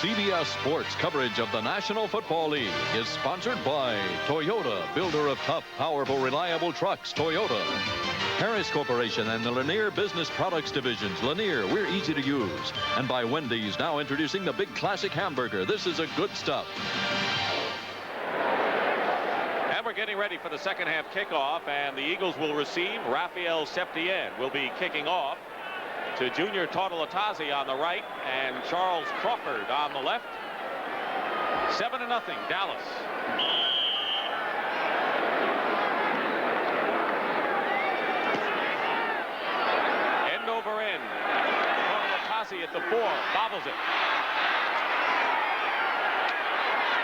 CBS Sports coverage of the National Football League is sponsored by Toyota, builder of tough, powerful, reliable trucks. Toyota. Harris Corporation and the Lanier Business Products Divisions. Lanier, we're easy to use. And by Wendy's, now introducing the Big Classic Hamburger. This is a good stuff. And we're getting ready for the second half kickoff, and the Eagles will receive. Rafael Septien will be kicking off to Junior Tautalatasi on the right and Charles Crawford on the left. 7-0, Dallas. End over end. Tautalatasi at the 4, bobbles it.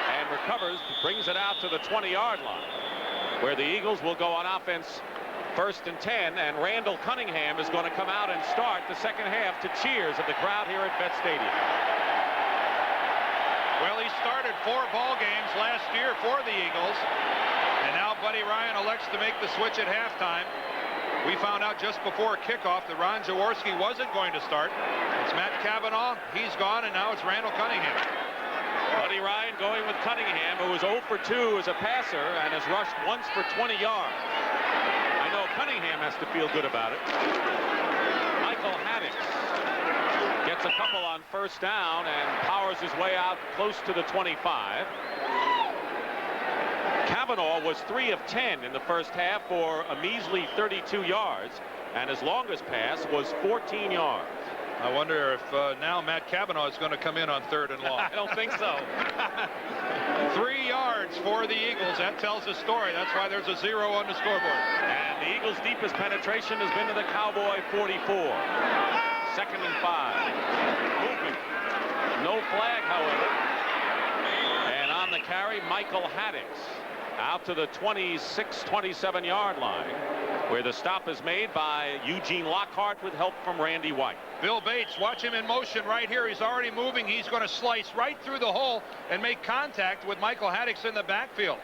And recovers, brings it out to the 20-yard line, where the Eagles will go on offense. 1st and 10, and Randall Cunningham is going to come out and start the second half to cheers of the crowd here at Vet Stadium. Well, he started 4 ball games last year for the Eagles, and now Buddy Ryan elects to make the switch at halftime. We found out just before kickoff that Ron Jaworski wasn't going to start. It's Matt Cavanaugh, he's gone, and now it's Randall Cunningham. Buddy Ryan going with Cunningham, who was 0 for 2 as a passer and has rushed once for 20 yards. Cunningham has to feel good about it. Michael Haddix gets a couple on 1st down and powers his way out close to the 25. Cavanaugh was 3 of 10 in the first half for a measly 32 yards, and his longest pass was 14 yards. I wonder if now Matt Cavanaugh is going to come in on 3rd and long. I don't think so. 3 yards for the Eagles. That tells a story. That's why there's a 0 on the scoreboard. And the Eagles' deepest penetration has been to the Cowboy 44. 2nd and 5. Moving. No flag, however. And on the carry, Michael Haddix out to the 26, 27-yard line, where the stop is made by Eugene Lockhart with help from Randy White. Bill Bates, watch him in motion right here. He's already moving. He's going to slice right through the hole and make contact with Michael Haddix in the backfield.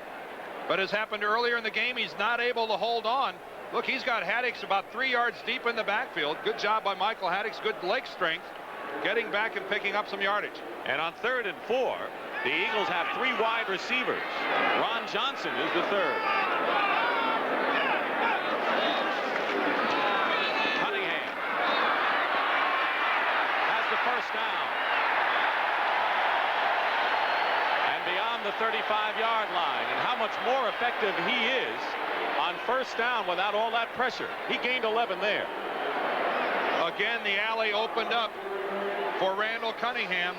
But as happened earlier in the game, he's not able to hold on. Look, he's got Haddix about 3 yards deep in the backfield. Good job by Michael Haddix. Good leg strength, getting back and picking up some yardage. And on 3rd and 4, the Eagles have 3 wide receivers. Ron Johnson is the 3rd. Cunningham has the 1st down. And beyond the 35-yard line. And how much more effective he is on 1st down without all that pressure. He gained 11 there. Again, the alley opened up for Randall Cunningham.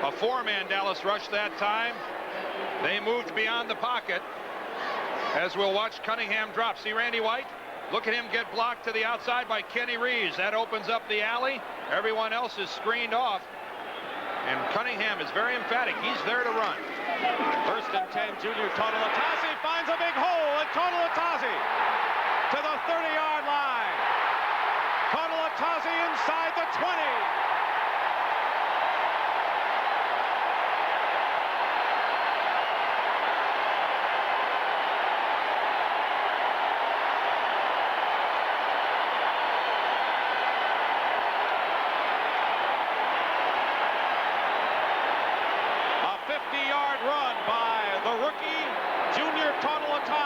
A 4-man Dallas rush that time. They moved beyond the pocket, as we'll watch Cunningham drop. See Randy White? Look at him get blocked to the outside by Kenny Reeves. That opens up the alley. Everyone else is screened off. And Cunningham is very emphatic. He's there to run. 1st and 10, Junior Tautalatasi finds a big hole, and Tautalatasi to the 30-yard line. Tautalatasi inside the 20.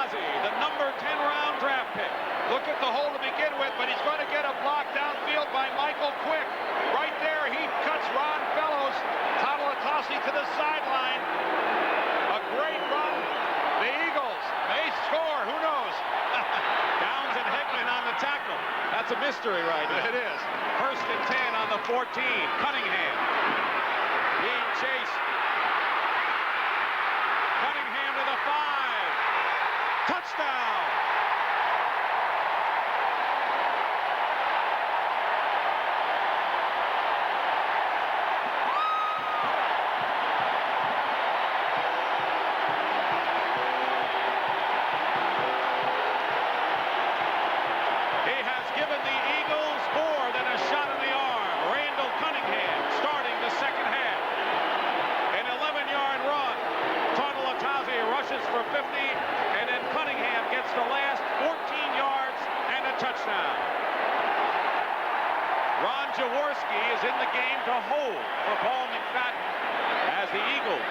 The number 10 round draft pick. Look at the hole to begin with, but he's going to get a block downfield by Michael Quick. Right there, he cuts Ron Fellows. Tautalatasi to the sideline. A great run. The Eagles may score. Who knows? Downs and Hickman on the tackle. That's a mystery right now. It is. 1st and 10 on the 14. Cunningham being chased. Cunningham to the 5. Touchdown! He has given the Eagles more than a shot in the arm. Randall Cunningham starting the second half. to hold for Paul McFadden as the Eagles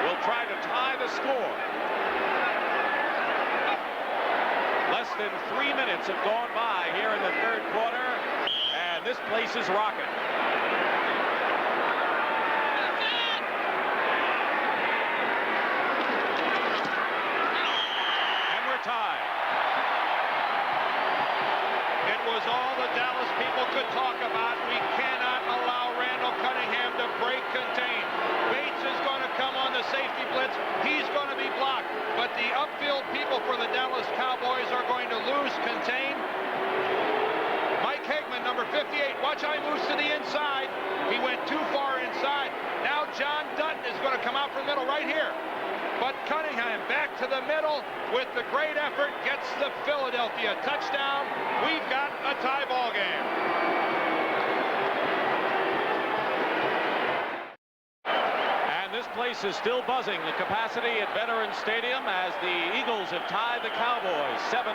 will try to tie the score. Less than 3 minutes have gone by here in the third quarter, and this place is rocking. And we're tied. It was all the Dallas people could talk about. We cannot allow Randall Cunningham to break contain. Bates is going to come on the safety blitz. He's going to be blocked. But the upfield people for the Dallas Cowboys are going to lose contain. Mike Hegman, number 58. Watch how he moves to the inside. He went too far inside. Now John Dutton is going to come out from the middle right here. But Cunningham back to the middle with the great effort, gets the Philadelphia touchdown. We've got a tie ball game. And this place is still buzzing. The capacity at Veterans Stadium as the Eagles have tied the Cowboys 7-7.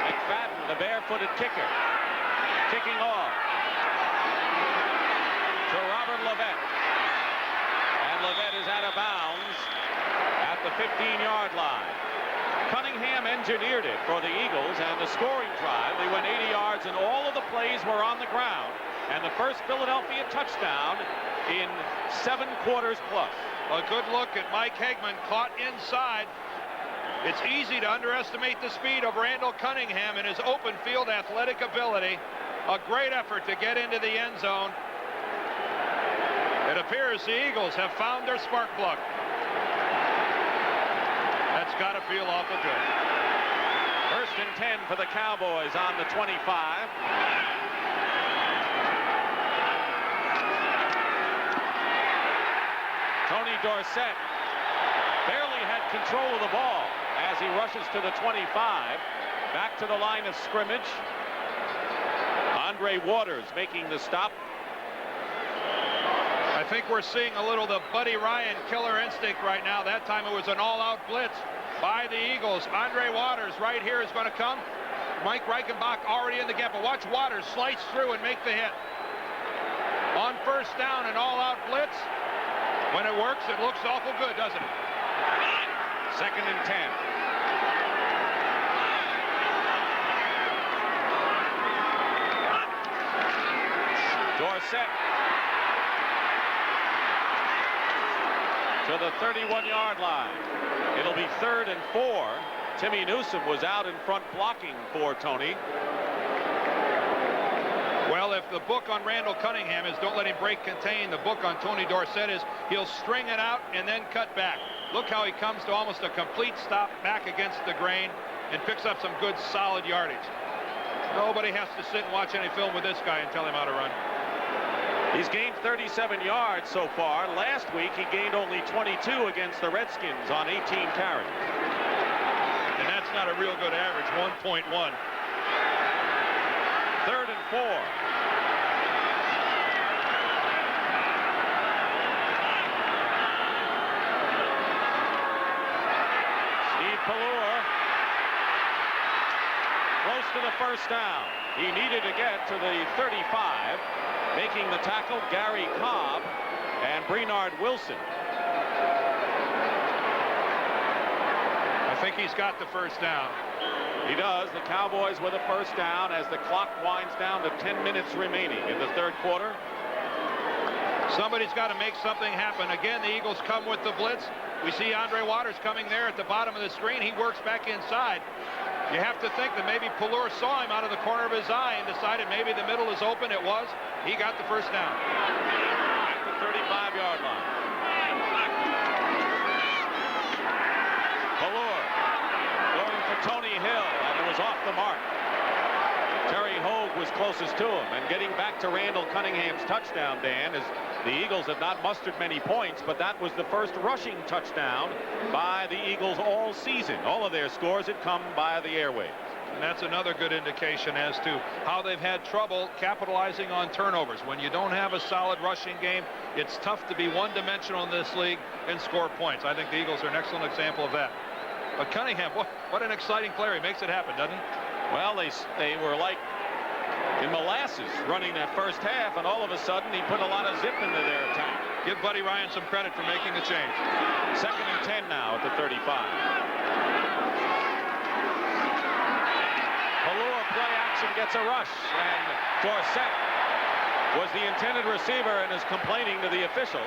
McFadden, the barefooted kicker, kicking off to Robert Levette. And Levette is out of bounds at the 15-yard line. Cunningham engineered it for the Eagles, and the scoring drive, they went 80 yards, and all of the plays were on the ground. And the first Philadelphia touchdown in 7 quarters plus. A good look at Mike Hegman, caught inside. It's easy to underestimate the speed of Randall Cunningham and his open field athletic ability. A great effort to get into the end zone. It appears the Eagles have found their spark plug. That's got to feel awful good. 1st and 10 for the Cowboys on the 25. Tony Dorsett barely had control of the ball as he rushes to the 25. Back to the line of scrimmage. Andre Waters making the stop. I think we're seeing a little the Buddy Ryan killer instinct right now. That time it was an all-out blitz by the Eagles. Andre Waters right here is going to come. Mike Reichenbach already in the gap, but watch Waters slice through and make the hit. On 1st down, an all-out blitz. When it works, it looks awful good, doesn't it? 2nd and 10. Dorsett to the 31-yard line. It'll be 3rd and 4. Timmy Newsome was out in front blocking for Tony. Well, if the book on Randall Cunningham is don't let him break contain, the book on Tony Dorsett is he'll string it out and then cut back. Look how he comes to almost a complete stop back against the grain and picks up some good solid yardage. Nobody has to sit and watch any film with this guy and tell him how to run. He's gained 37 yards so far. Last week he gained only 22 against the Redskins on 18 carries. And that's not a real good average, 1.1. 3rd and 4. Steve Pelluer close to the 1st down. He needed to get to the 35. Making the tackle, Gary Cobb and Brenard Wilson. I think he's got the 1st down. He does. The Cowboys with a 1st down as the clock winds down to 10 minutes remaining in the 3rd quarter. Somebody's got to make something happen. Again, the Eagles come with the blitz. We see Andre Waters coming there at the bottom of the screen. He works back inside. You have to think that maybe Pelluer saw him out of the corner of his eye and decided maybe the middle is open. It was. He got the 1st down. At the 35-yard line. Pelluer going for Tony Hill, and it was off the mark. Terry Hogue was closest to him, and getting back to Randall Cunningham's touchdown, Dan, is the Eagles have not mustered many points, but that was the first rushing touchdown by the Eagles all season. All of their scores had come by the airwaves. And that's another good indication as to how they've had trouble capitalizing on turnovers. When you don't have a solid rushing game, it's tough to be one-dimensional in this league and score points. I think the Eagles are an excellent example of that. But Cunningham, what an exciting player. He makes it happen, doesn't he? Well, they were like in molasses running that first half, and all of a sudden he put a lot of zip into their attack. Give Buddy Ryan some credit for making the change. 2nd and 10 now at the 35. Pelluer play action gets a rush, and Dorsett was the intended receiver and is complaining to the official.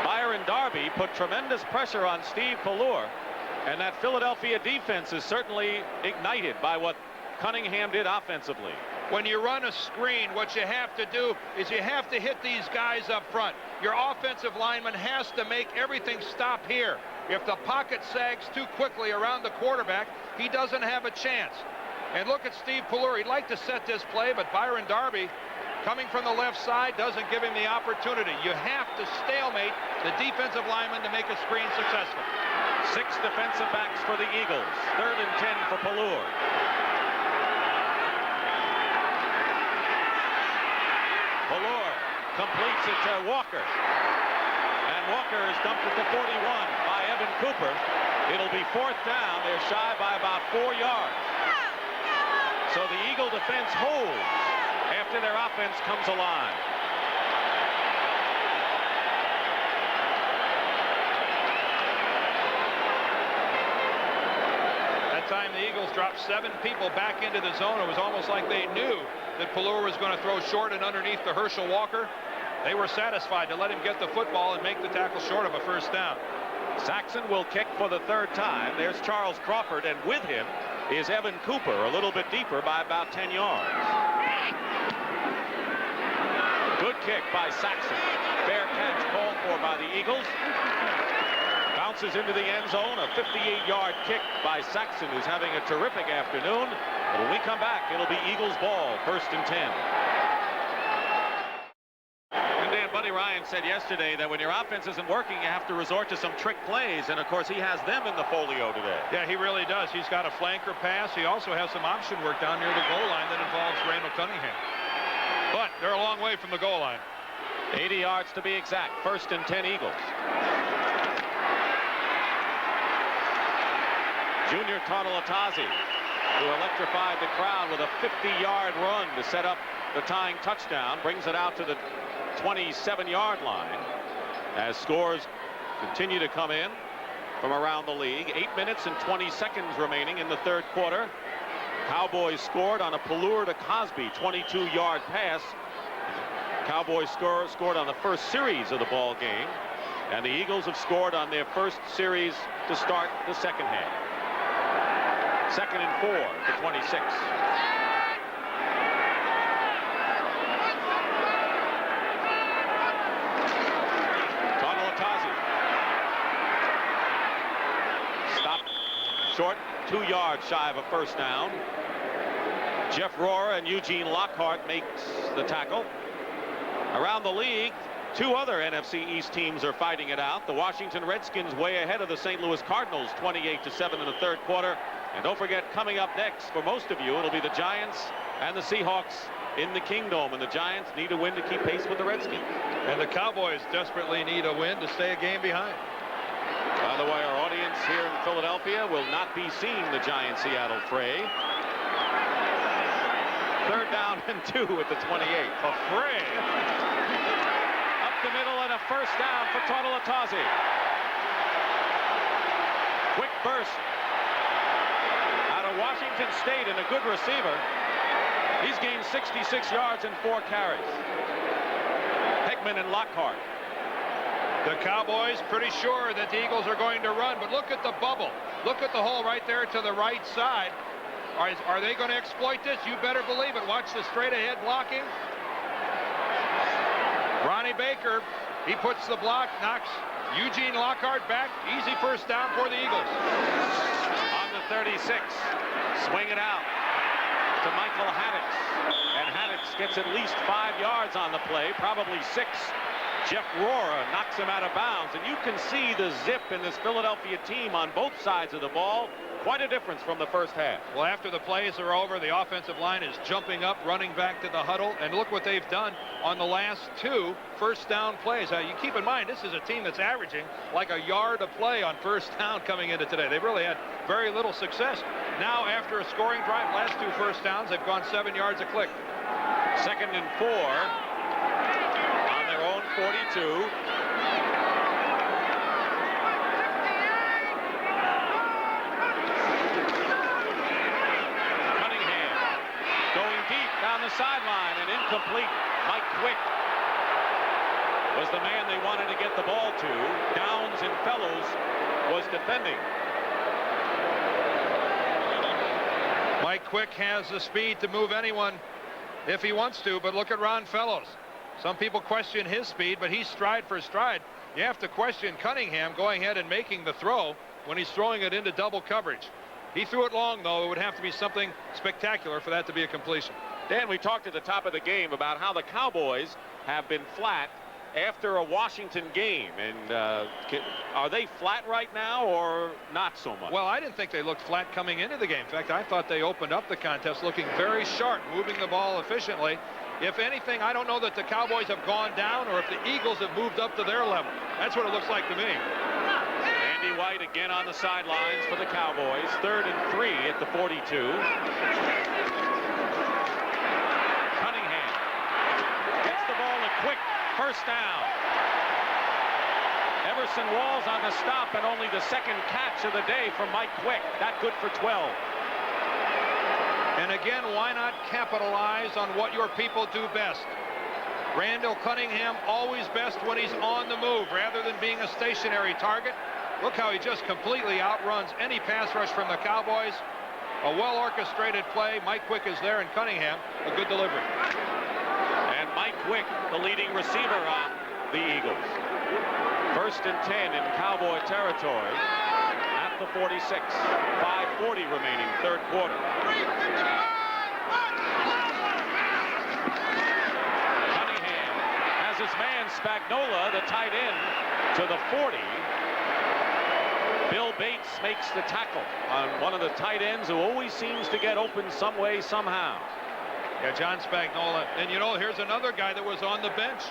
Byron Darby put tremendous pressure on Steve Pelluer, and that Philadelphia defense is certainly ignited by what Cunningham did offensively. When you run a screen, what you have to do is you have to hit these guys up front. Your offensive lineman has to make everything stop here. If the pocket sags too quickly around the quarterback, he doesn't have a chance. And look at Steve Pelluer. He'd like to set this play, but Byron Darby, coming from the left side, doesn't give him the opportunity. You have to stalemate the defensive lineman to make a screen successful. 6 defensive backs for the Eagles. 3rd and 10 for Pelluer. Pelluer completes it to Walker. And Walker is dumped at the 41 by Evan Cooper. It'll be 4th down. They're shy by about 4 yards. So the Eagle defense holds after their offense comes alive. That time the Eagles dropped 7 people back into the zone. It was almost like they knew that Pelluer was going to throw short and underneath to Herschel Walker. They were satisfied to let him get the football and make the tackle short of a 1st down. Saxon will kick for the 3rd time. There's Charles Crawford, and with him is Evan Cooper, a little bit deeper by about 10 yards. Good kick by Saxon. Fair catch called for by the Eagles. Bounces into the end zone. A 58-yard kick by Saxon, who's having a terrific afternoon. But when we come back, it'll be Eagles ball, 1st and 10. And Dan, Buddy Ryan said yesterday that when your offense isn't working, you have to resort to some trick plays. And, of course, he has them in the folio today. Yeah, he really does. He's got a flanker pass. He also has some option work down near the goal line that involves Randall Cunningham. But they're a long way from the goal line. 80 yards to be exact. 1st and 10 Eagles. Junior Tartalatazzi, who electrified the crowd with a 50-yard run to set up the tying touchdown, brings it out to the 27-yard line as scores continue to come in from around the league. 8 minutes and 20 seconds remaining in the 3rd quarter. Cowboys scored on a Pelluer to Cosby 22-yard pass. Cowboys scored on the first series of the ball game, and the Eagles have scored on their first series to start the 2nd half. 2nd and 4 to 26. Tartalatazzi stopped short, 2 yards shy of a 1st down. Jeff Rohrer and Eugene Lockhart makes the tackle. Around the league, 2 other NFC East teams are fighting it out. The Washington Redskins way ahead of the St. Louis Cardinals, 28-7 in the 3rd quarter. And don't forget, coming up next for most of you, it'll be the Giants and the Seahawks in the Kingdome. And the Giants need a win to keep pace with the Redskins. And the Cowboys desperately need a win to stay a game behind. By the way, our audience here in Philadelphia will not be seeing the Giants-Seattle fray. 3rd down and 2 at the 28. A fray. Up the middle and a 1st down for Tartalatazzi. Quick burst out of Washington State, and a good receiver. He's gained 66 yards and 4 carries. Heckman and Lockhart. The Cowboys pretty sure that the Eagles are going to run, but look at the bubble. Look at the hole right there to the right side. Are they going to exploit this? You better believe it. Watch the straight ahead blocking. Ronnie Baker, he puts the block, knocks Eugene Lockhart back. Easy 1st down for the Eagles. On the 36, swing it out to Michael Haddix. And Haddix gets at least 5 yards on the play, probably 6. Jeff Rohrer knocks him out of bounds. And you can see the zip in this Philadelphia team on both sides of the ball. Quite a difference from the 1st half. Well, after the plays are over, the offensive line is jumping up, running back to the huddle, and look what they've done on the last 2 1st down plays. Now, you keep in mind, this is a team that's averaging like a yard a play on 1st down coming into today. They've really had very little success. Now, after a scoring drive, last 2 1st downs, they've gone 7 yards a click. 2nd and 4 on their own 42. Down the sideline and incomplete. Mike Quick was the man they wanted to get the ball to. Downs and Fellows was defending. Mike Quick has the speed to move anyone if he wants to, but look at Ron Fellows. Some people question his speed, but he's stride for stride. You have to question Cunningham going ahead and making the throw when he's throwing it into double coverage. He threw it long, though. It would have to be something spectacular for that to be a completion. Dan, we talked at the top of the game about how the Cowboys have been flat after a Washington game. And are they flat right now or not so much? Well, I didn't think they looked flat coming into the game. In fact, I thought they opened up the contest looking very sharp, moving the ball efficiently. If anything, I don't know that the Cowboys have gone down or if the Eagles have moved up to their level. That's what it looks like to me. Andy White again on the sidelines for the Cowboys. 3rd and 3 at the 42. Quick first down. Everson Walls on the stop, and only the 2nd catch of the day from Mike Quick. That good for 12. And again, why not capitalize on what your people do best? Randall Cunningham always best when he's on the move rather than being a stationary target. Look how he just completely outruns any pass rush from the Cowboys. A well-orchestrated play. Mike Quick is there, and Cunningham, a good delivery. And Mike Quick, the leading receiver on the Eagles. 1st and 10 in Cowboy territory at the 46. 5:40 remaining, 3rd quarter. Cunningham has his man Spagnola, the tight end, to the 40. Bill Bates makes the tackle on one of the tight ends who always seems to get open some way, somehow. Yeah, John Spagnola. And you know, here's another guy that was on the bench.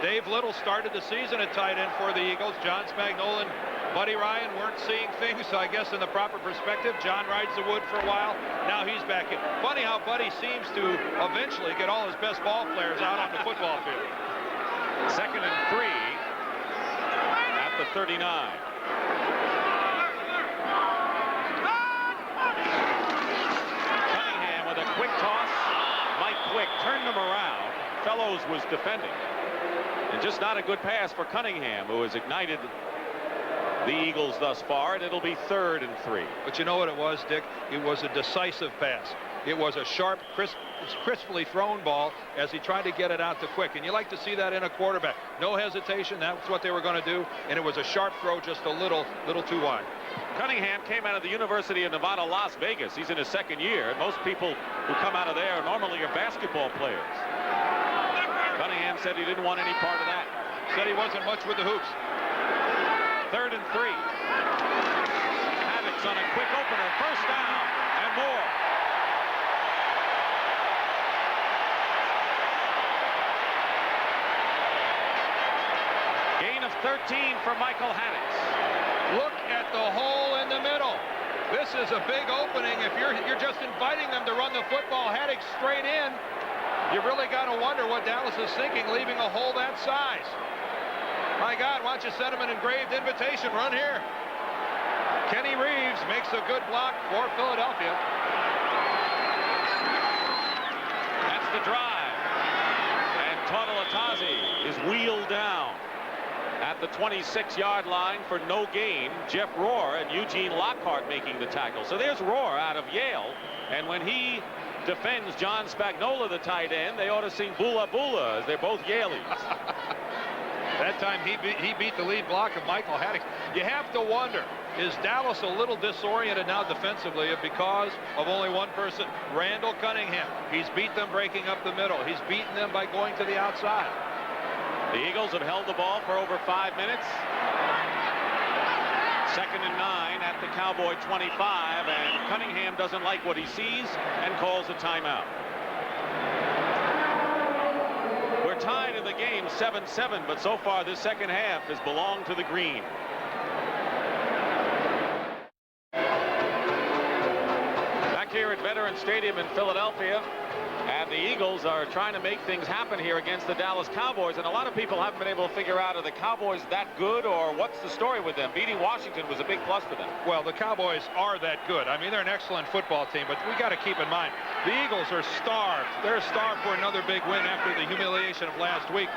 Dave Little started the season at tight end for the Eagles. John Spagnola and Buddy Ryan weren't seeing things, so I guess in the proper perspective. John rides the wood for a while. Now he's back in. Funny how Buddy seems to eventually get all his best ball players out on the football field. 2nd and 3 at the 39. Cunningham with a quick toss. Mike Quick turned him around. Fellows was defending. And just not a good pass for Cunningham, who has ignited the Eagles thus far, and it'll be 3rd and 3. But you know what it was, Dick? It was a decisive pass. It was a sharp, crisply thrown ball as he tried to get it out to Quick. And you like to see that in a quarterback. No hesitation. That's what they were going to do. And it was a sharp throw, just a little too wide. Cunningham came out of the University of Nevada, Las Vegas. He's in his 2nd year. And most people who come out of there normally are basketball players. Cunningham said he didn't want any part of that. Said he wasn't much with the hoops. 3rd and 3. Havoc's on a quick opener. First down and more. Gain of 13 for Michael Havoc's. Look at the hole in the middle. This is a big opening. If you're just inviting them to run the football, Haddock straight in, you really got to wonder what Dallas is thinking, leaving a hole that size. My God, why don't you send him an engraved invitation? Run here. Kenny Reeves makes a good block for Philadelphia. That's the drive. And Tautalatasi is wheeled down at the 26-yard line for no gain. Jeff Rohr and Eugene Lockhart making the tackle. So there's Rohr out of Yale. And when he defends John Spagnola, the tight end, they ought to sing Bula Bula, as they're both Yaleys. That time he beat the lead block of Michael Haddock. You have to wonder, is Dallas a little disoriented now defensively because of only one person, Randall Cunningham? He's beat them breaking up the middle. He's beaten them by going to the outside. The Eagles have held the ball for over 5 minutes. 2nd and 9 at the Cowboy 25, and Cunningham doesn't like what he sees and calls a timeout. We're tied in the game 7-7, but so far this second half has belonged to the green. Back here at Veterans Stadium in Philadelphia, And the Eagles are trying to make things happen here against the Dallas Cowboys, and a lot of people haven't been able to figure out, are the Cowboys that good, or what's the story with them? Beating Washington was a big plus for them. Well, the Cowboys are that good. I mean, they're an excellent football team, but we got to keep in mind, the Eagles are starved. They're starved for another big win after the humiliation of last week.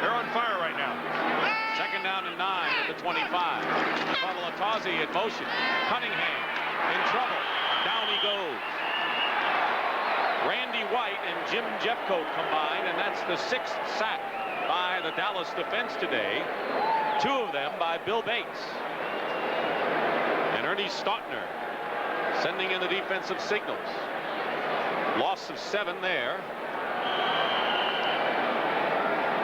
They're on fire right now. Second down and 9 at the 25. Tuilalatasi in motion. Cunningham in trouble. Down he goes. Randy White and Jim Jeffcoat combined, and that's the 6th sack by the Dallas defense today. 2 of them by Bill Bates. And Ernie Stautner sending in the defensive signals. Loss of 7 there.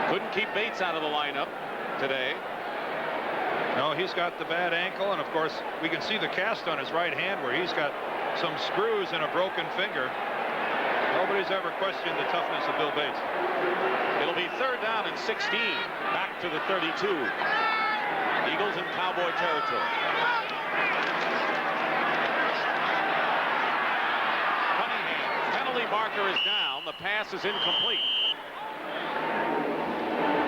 Couldn't keep Bates out of the lineup today. No, he's got the bad ankle, and of course we can see the cast on his right hand where he's got some screws and a broken finger. Nobody's ever questioned the toughness of Bill Bates. It'll be 3rd down and 16. Back to the 32. Eagles in Cowboy territory. Cunningham, penalty marker is down. The pass is incomplete.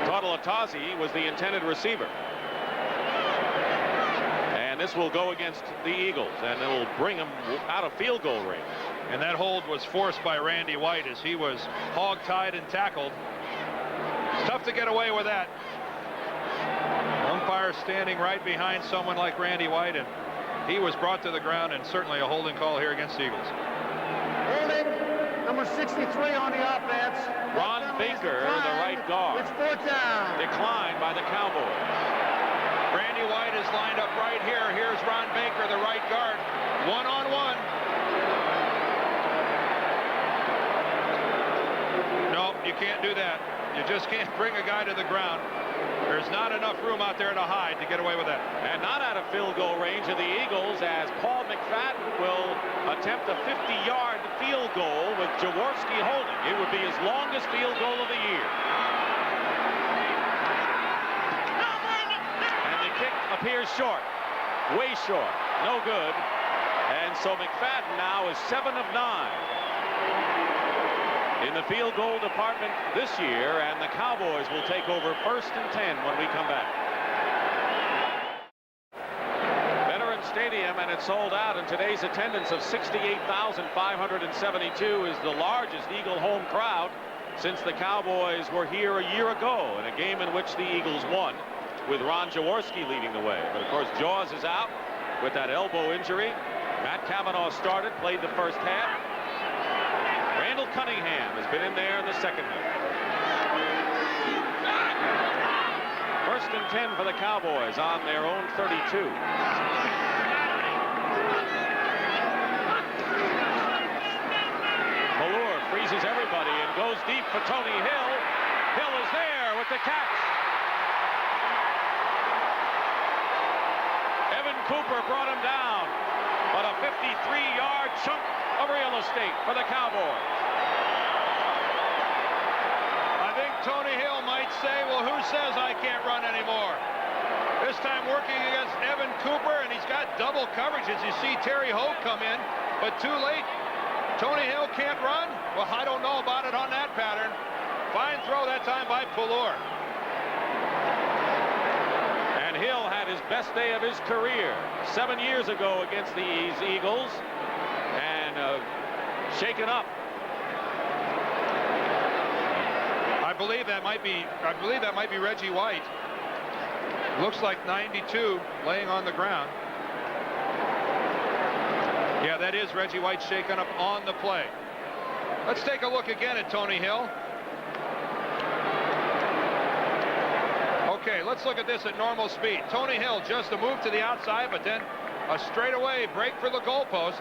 Tuilalatasi was the intended receiver. And this will go against the Eagles, and it'll bring them out of field goal range. And that hold was forced by Randy White as he was hog-tied and tackled. It's tough to get away with that. Umpire standing right behind someone like Randy White, and he was brought to the ground, and certainly a holding call here against the Eagles. Holding, number 63 on the offense. Ron Baker, the right guard. It's 4th down. Declined by the Cowboys. Randy White is lined up right here. Here's Ron Baker, the right guard. 1-on-1. No, you can't do that. You just can't bring a guy to the ground. There's not enough room out there to hide to get away with that. And not out of field goal range of the Eagles, as Paul McFadden will attempt a 50-yard field goal with Jaworski holding. It would be his longest field goal of the year. And the kick appears short. Way short. No good. And so McFadden now is 7 of 9 in the field goal department this year, and the Cowboys will take over 1st and 10 when we come back. Veterans Stadium, and it's sold out, and today's attendance of 68,572 is the largest Eagle home crowd since the Cowboys were here a year ago in a game in which the Eagles won, with Ron Jaworski leading the way. But of course Jaws is out with that elbow injury. Matt Cavanaugh started, played the first half. Randall Cunningham has been in there in the second half. 1st and 10 for the Cowboys on their own 32. Ballure freezes everybody and goes deep for Tony Hill. Hill is there with the catch. Evan Cooper brought him down, but a 53-yard chunk of real estate for the Cowboys. I think Tony Hill might say, well, who says I can't run anymore? This time working against Evan Cooper, and he's got double coverage as you see Terry Hogue come in, but too late. Tony Hill can't run? Well, I don't know about it on that pattern. Fine throw that time by Ballure. And Hill had his best day of his career 7 years ago against these Eagles, and shaken up. I believe that might be Reggie White. Looks like 92 laying on the ground. Yeah, that is Reggie White shaken up on the play. Let's take a look again at Tony Hill. Okay, let's look at this at normal speed. Tony Hill just a move to the outside, but then a straightaway break for the goalpost,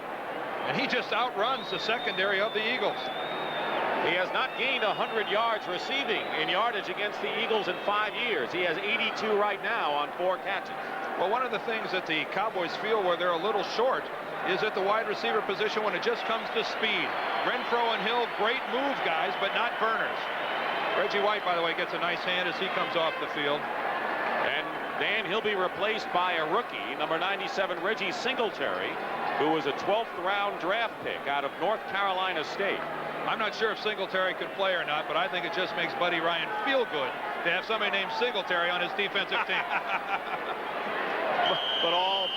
and he just outruns the secondary of the Eagles. He has not gained 100 yards receiving in yardage against the Eagles in 5 years. He has 82 right now on 4 catches. Well, one of the things that the Cowboys feel where they're a little short is at the wide receiver position when it just comes to speed. Renfro and Hill, great move guys, but not burners. Reggie White, by the way, gets a nice hand as he comes off the field. And Dan, he'll be replaced by a rookie, number 97, Reggie Singletary, who was a 12th round draft pick out of North Carolina State. I'm not sure if Singletary could play or not, but I think it just makes Buddy Ryan feel good to have somebody named Singletary on his defensive team. But all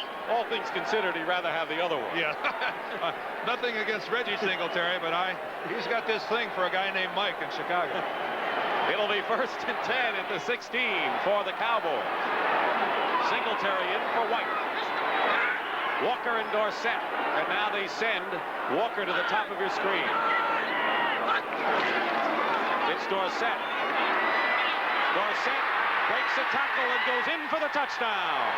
things considered, he'd rather have the other one. Yeah. Nothing against Reggie Singletary, but he's got this thing for a guy named Mike in Chicago. It'll be 1st and 10 at the 16 for the Cowboys. Singletary in for White. Walker and Dorsett. And now they send Walker to the top of your screen. It's Dorsett. Dorsett breaks a tackle and goes in for the touchdown.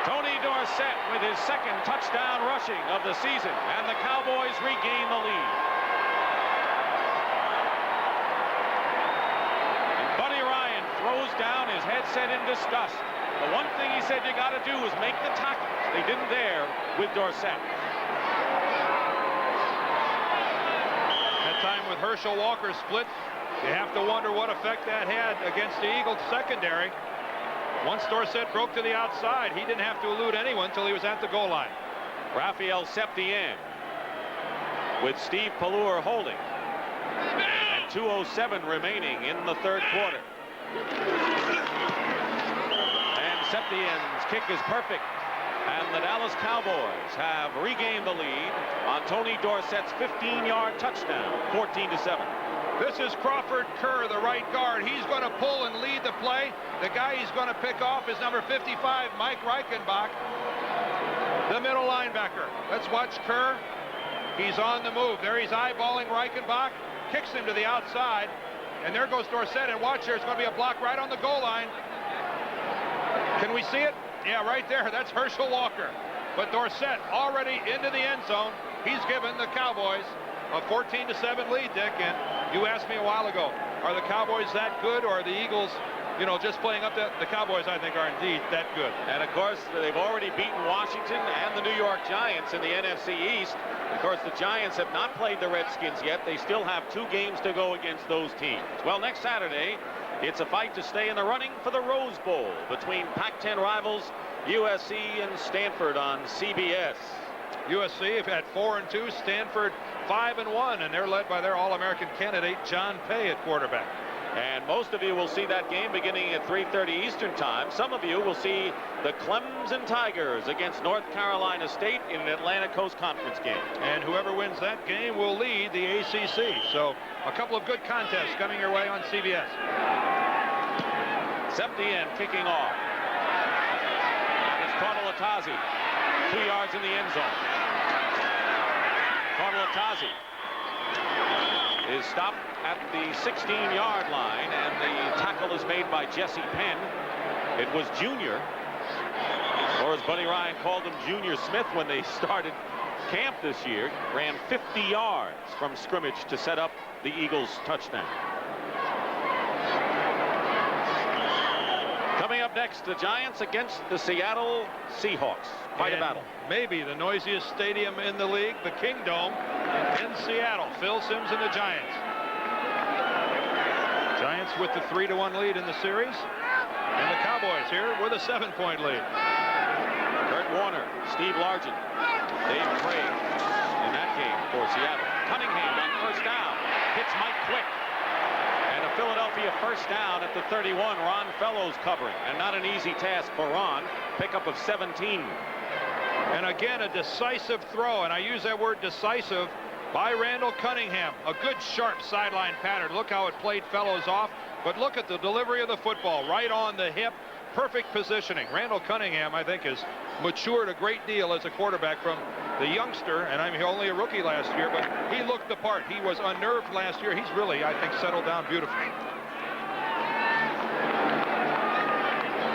Tony Dorsett with his 2nd touchdown rushing of the season, and the Cowboys regain the lead. And Buddy Ryan throws down his headset in disgust. The one thing he said you got to do is make the tackles. They didn't there with Dorsett. That time with Herschel Walker split, you have to wonder what effect that had against the Eagles secondary. Once Dorsett broke to the outside, he didn't have to elude anyone until he was at the goal line. Raphael Septien with Steve Pallure holding. And 2:07 remaining in the 3rd quarter. And Septien's kick is perfect. And the Dallas Cowboys have regained the lead on Tony Dorsett's 15-yard touchdown, 14-7. This is Crawford Kerr, the right guard. He's going to pull and lead the play. The guy he's going to pick off is number 55, Mike Reichenbach, the middle linebacker. Let's watch Kerr. He's on the move. There he's eyeballing Reichenbach, kicks him to the outside, and there goes Dorsett. And watch, there's going to be a block right on the goal line. Can we see it? Yeah, right there. That's Herschel Walker. But Dorsett already into the end zone. He's given the Cowboys a 14-7 lead, Dick. And you asked me a while ago, are the Cowboys that good, or are the Eagles, you know, just playing up? The Cowboys, I think, are indeed that good. And of course, they've already beaten Washington and the New York Giants in the NFC East. Of course, the Giants have not played the Redskins yet. They still have 2 games to go against those teams. Well, next Saturday, it's a fight to stay in the running for the Rose Bowl between Pac-10 rivals USC and Stanford on CBS. USC at 4-2, Stanford 5-1, and they're led by their All-American candidate John Pay at quarterback. And most of you will see that game beginning at 3:30 Eastern time. Some of you will see the Clemson Tigers against North Carolina State in an Atlantic Coast Conference game. And whoever wins that game will lead the ACC. So a couple of good contests coming your way on CBS. Septien kicking off. It's Cordelatazi, 2 yards in the end zone. Cordelatazi is stopped at the 16-yard line, and the tackle is made by Jesse Penn. It was Junior, or as Buddy Ryan called him, Junior Smith, when they started camp this year, ran 50 yards from scrimmage to set up the Eagles' touchdown. Coming up next, the Giants against the Seattle Seahawks. Quite a battle. Maybe the noisiest stadium in the league, the Kingdome in Seattle. Phil Simms and the Giants. Giants with the 3-1 lead in the series. And the Cowboys here with a 7-point lead. Kurt Warner, Steve Largent, Dave Craig in that game for Seattle. Cunningham on 1st down. Hits Mike Quick. And a Philadelphia 1st down at the 31. Ron Fellows covering. And not an easy task for Ron. Pickup of 17. And again, a decisive throw. And I use that word decisive by Randall Cunningham. A good sharp sideline pattern. Look how it played Fellows off. But look at the delivery of the football. Right on the hip. Perfect positioning. Randall Cunningham, I think, has matured a great deal as a quarterback from the youngster. And I'm only a rookie last year, but he looked the part. He was unnerved last year. He's really, I think, settled down beautifully.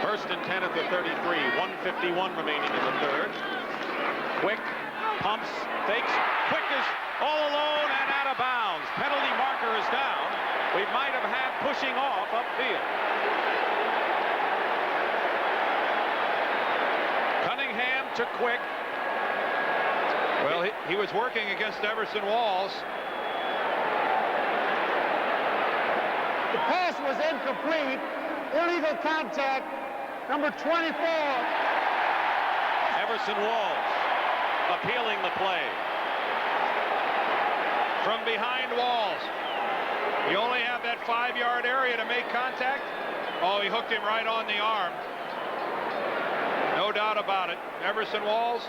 1st and 10 at the 33. 1:51 remaining in the 3rd. Quick pumps, fakes. Quick is all alone and out of bounds. Penalty marker is down. We might have had pushing off upfield. Cunningham to Quick. Well, he was working against Everson Walls. The pass was incomplete. Illegal contact. Number 24. Everson Walls appealing the play. From behind Walls. You only have that 5-yard area to make contact. Oh, he hooked him right on the arm. No doubt about it. Everson Walls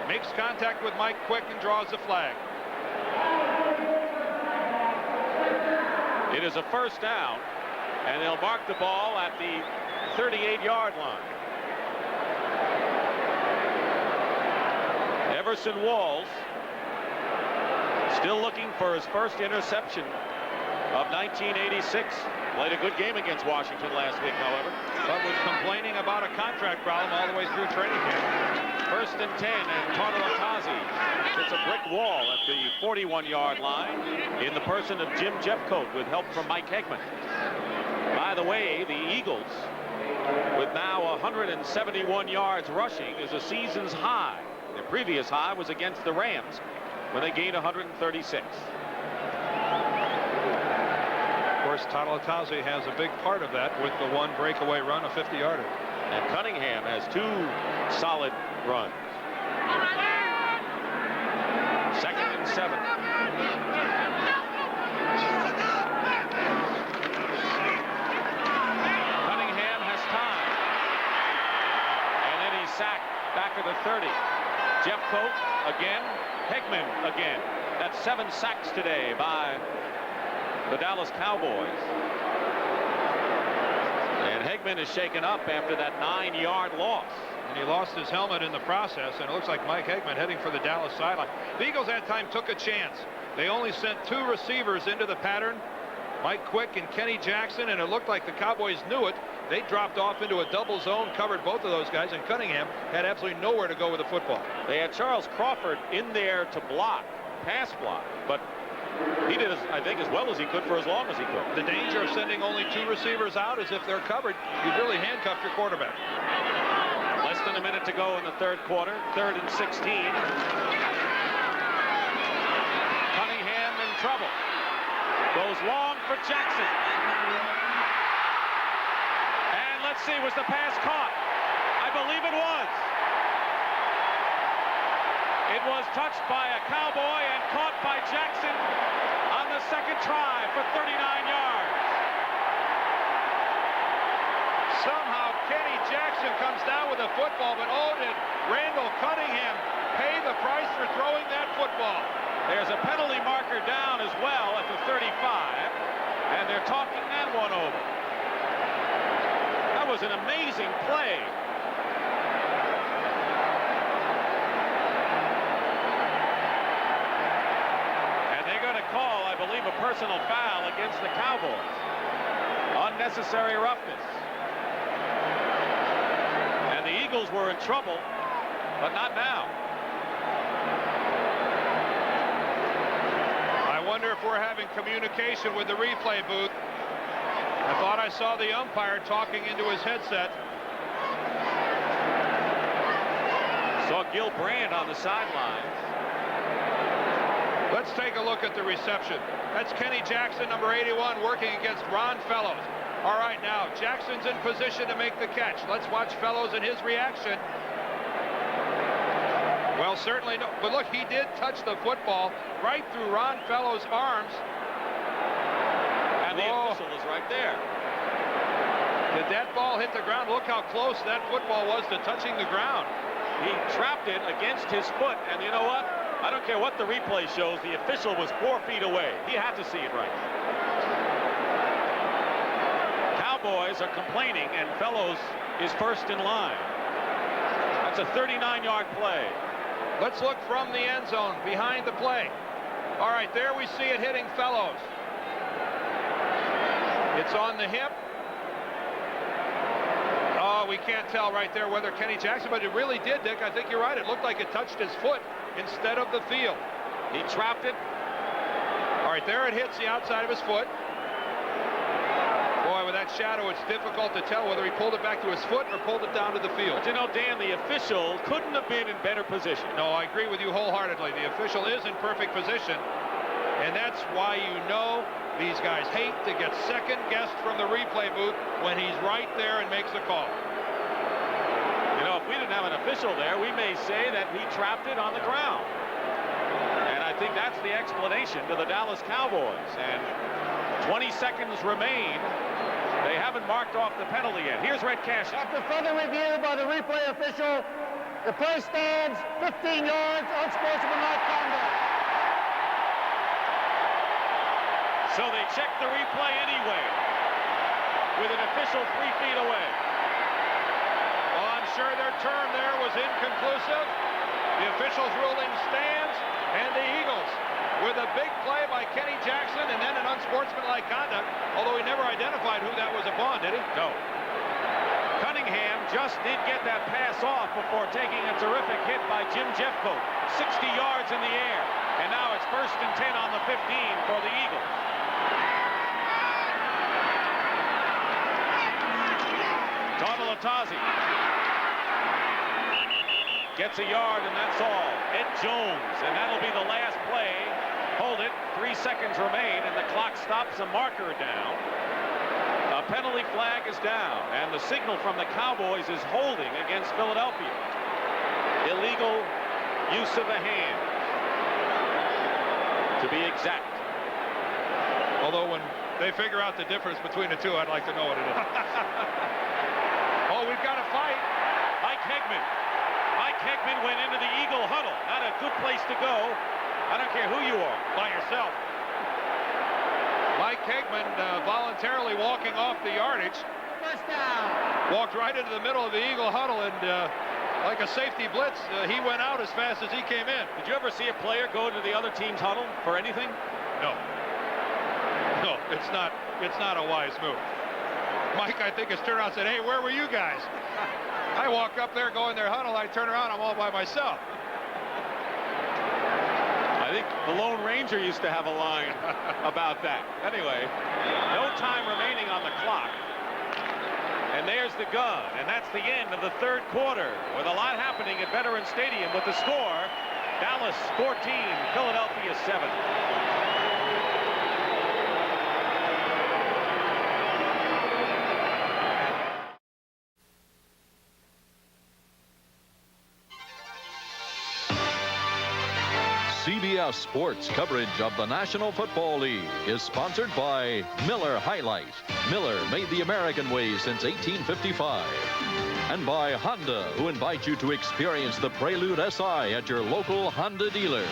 makes contact with Mike Quick and draws the flag. It is a first down, and they'll mark the ball at the 38-yard line. Everson Walls still looking for his first interception of 1986. Played a good game against Washington last week, however. But was complaining about a contract problem all the way through training camp. First and 10, and Tartalatazi hits a brick wall at the 41-yard line in the person of Jim Jeffcoat with help from Mike Hegman. By the way, the Eagles, with now 171 yards rushing, is a season's high. The previous high was against the Rams when they gained 136. Of course, Tartalatazi has a big part of that with the one breakaway run, a 50-yarder. And Cunningham has 2 solid runs. 2nd and 7. Cunningham has time. And then he's sacked back at the 30. Jeffcoat again. Hegman again. That's 7 sacks today by the Dallas Cowboys. And Hegman is shaken up after that 9-yard loss. And he lost his helmet in the process, and it looks like Mike Hegman heading for the Dallas sideline. The Eagles that time took a chance. They only sent 2 receivers into the pattern, Mike Quick and Kenny Jackson, and it looked like the Cowboys knew it. They dropped off into a double zone, covered both of those guys, and Cunningham had absolutely nowhere to go with the football. They had Charles Crawford in there to block, pass block, but he did, I think, as well as he could for as long as he could. The danger of sending only 2 receivers out is if they're covered, you've really handcuffed your quarterback. Less than a minute to go in the 3rd quarter. 3rd and 16. Cunningham in trouble. Goes long for Jackson. And let's see, was the pass caught? I believe it was. It was touched by a Cowboy and caught by Jackson on the 2nd try for 39 yards. Somehow Kenny Jackson comes down with a football, but oh, did Randall Cunningham pay the price for throwing that football. There's a penalty marker down as well at the 35, and they're talking that one over. That was an amazing play. Call, I believe, a personal foul against the Cowboys. Unnecessary roughness. And the Eagles were in trouble, but not now. I wonder if we're having communication with the replay booth. I thought I saw the umpire talking into his headset. Saw Gil Brandt on the sidelines. Let's take a look at the reception. That's Kenny Jackson, number 81, working against Ron Fellows. All right, now Jackson's in position to make the catch. Let's watch Fellows and his reaction. Well, certainly no, but look, he did touch the football right through Ron Fellows' arms. And the official is right there. Did that ball hit the ground? Look how close that football was to touching the ground. He trapped it against his foot, and you know what? I don't care what the replay shows, the official was 4 feet away. He had to see it right. Cowboys are complaining, and Fellows is first in line. That's a 39-yard play. Let's look from the end zone, behind the play. All right, there we see it hitting Fellows. It's on the hip. Oh, we can't tell right there whether Kenny Jackson, but it really did, Dick. I think you're right. It looked like it touched his foot instead of the field. He trapped it. All right, there it hits the outside of his foot. Boy, with that shadow, it's difficult to tell whether he pulled it back to his foot or pulled it down to the field. But you know, Dan, the official couldn't have been in better position. No, I agree with you wholeheartedly. The official is in perfect position, and that's why you know these guys hate to get second-guessed from the replay booth when he's right there and makes the call. You know, we didn't have an official there, we may say that he trapped it on the ground. And I think that's the explanation to the Dallas Cowboys. And 20 seconds remain. They haven't marked off the penalty yet. Here's Red Cash. After further review by the replay official, the play stands 15 yards, unsportsmanlike conduct. So they check the replay anyway, with an official 3 feet away. Well, I'm sure their term there was inconclusive. The official's ruling stands, and the Eagles, with a big play by Kenny Jackson and then an unsportsmanlike conduct, although he never identified who that was upon, did he? No. Cunningham just did get that pass off before taking a terrific hit by Jim Jeffcoat. 60 yards in the air. And now it's 1st and 10 on the 15 for the Eagles. Tazi gets a yard, and that's all. Ed Jones, and that'll be the last play. Hold it. 3 seconds remain, and the clock stops. A marker down. A penalty flag is down, and the signal from the Cowboys is holding against Philadelphia. Illegal use of the hand, to be exact. Although when they figure out the difference between the two, I'd like to know what it is. Oh, we've got a fight. Mike Hegman went into the Eagle huddle. Not a good place to go. I don't care who you are. By yourself. Mike Hegman voluntarily walking off the yardage. First down. Walked right into the middle of the Eagle huddle, and like a safety blitz, he went out as fast as he came in. Did you ever see a player go into the other team's huddle for anything? No. No, it's not a wise move. Mike, I think, has turned around and said, hey, where were you guys? I walk up there, go in their huddle, I turn around, I'm all by myself. I think the Lone Ranger used to have a line about that. Anyway, no time remaining on the clock. And there's the gun, and that's the end of the third quarter, with a lot happening at Veterans Stadium with the score, Dallas 14, Philadelphia 7. CBS Sports coverage of the National Football League is sponsored by Miller High Life. Miller made the American way since 1855. And by Honda, who invite you to experience the Prelude SI at your local Honda dealer.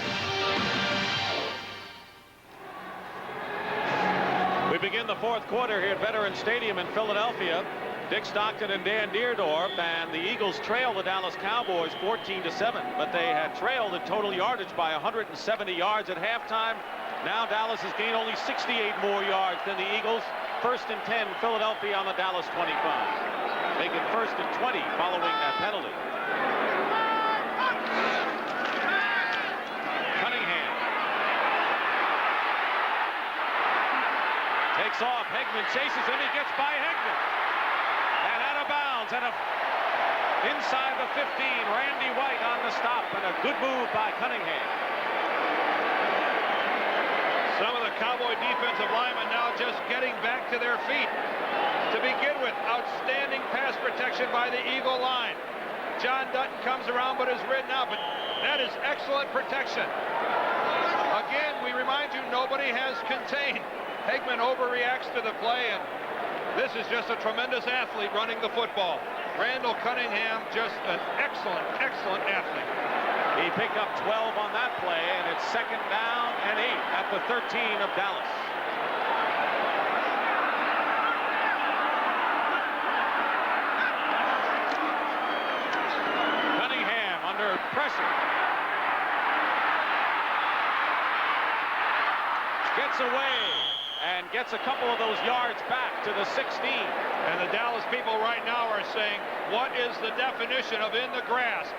We begin the fourth quarter here at Veterans Stadium in Philadelphia. Dick Stockton and Dan Deerdorf, and the Eagles trail the Dallas Cowboys 14-7, but they had trailed in total yardage by 170 yards at halftime. Now Dallas has gained only 68 more yards than the Eagles. 1st and 10, Philadelphia on the Dallas 25. Making 1st and 20 following that penalty. Cunningham takes off. Hegman chases him. He gets by Hegman. And out of bounds, and inside the 15, Randy White on the stop, and a good move by Cunningham. Some of the Cowboy defensive linemen now just getting back to their feet. To begin with, outstanding pass protection by the Eagle line. John Dutton comes around but is ridden out, but that is excellent protection. Again, we remind you, nobody has contained. Hegman overreacts to the play, and this is just a tremendous athlete running the football. Randall Cunningham, just an excellent, excellent athlete. He picked up 12 on that play, and it's 2nd down and 8 at the 13 of Dallas. Cunningham under pressure. Gets away. And gets a couple of those yards back to the 16. And the Dallas people right now are saying, what is the definition of in the grass?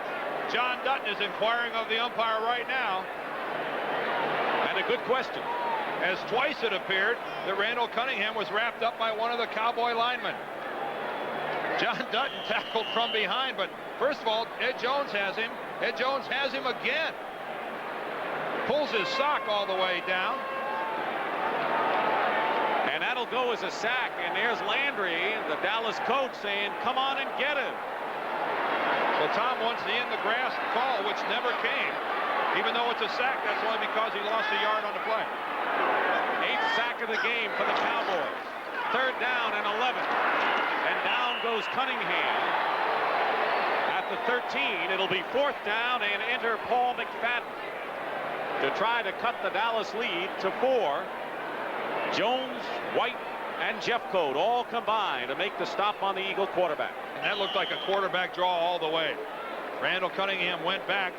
John Dutton is inquiring of the umpire right now. And a good question. As twice it appeared that Randall Cunningham was wrapped up by one of the Cowboy linemen. John Dutton tackled from behind, but first of all, Ed Jones has him. Ed Jones has him again. Pulls his sock all the way down. And that'll go as a sack, and there's Landry, the Dallas coach, saying, come on and get him. Well, Tom wants the in the grass call, which never came. Even though it's a sack, that's only because he lost a yard on the play. 8th sack of the game for the Cowboys. 3rd down and 11. And down goes Cunningham. At the 13, it'll be 4th down and enter Paul McFadden to try to cut the Dallas lead to 4. Jones, White, and Jeffcoat all combined to make the stop on the Eagle quarterback. And that looked like a quarterback draw all the way. Randall Cunningham went back.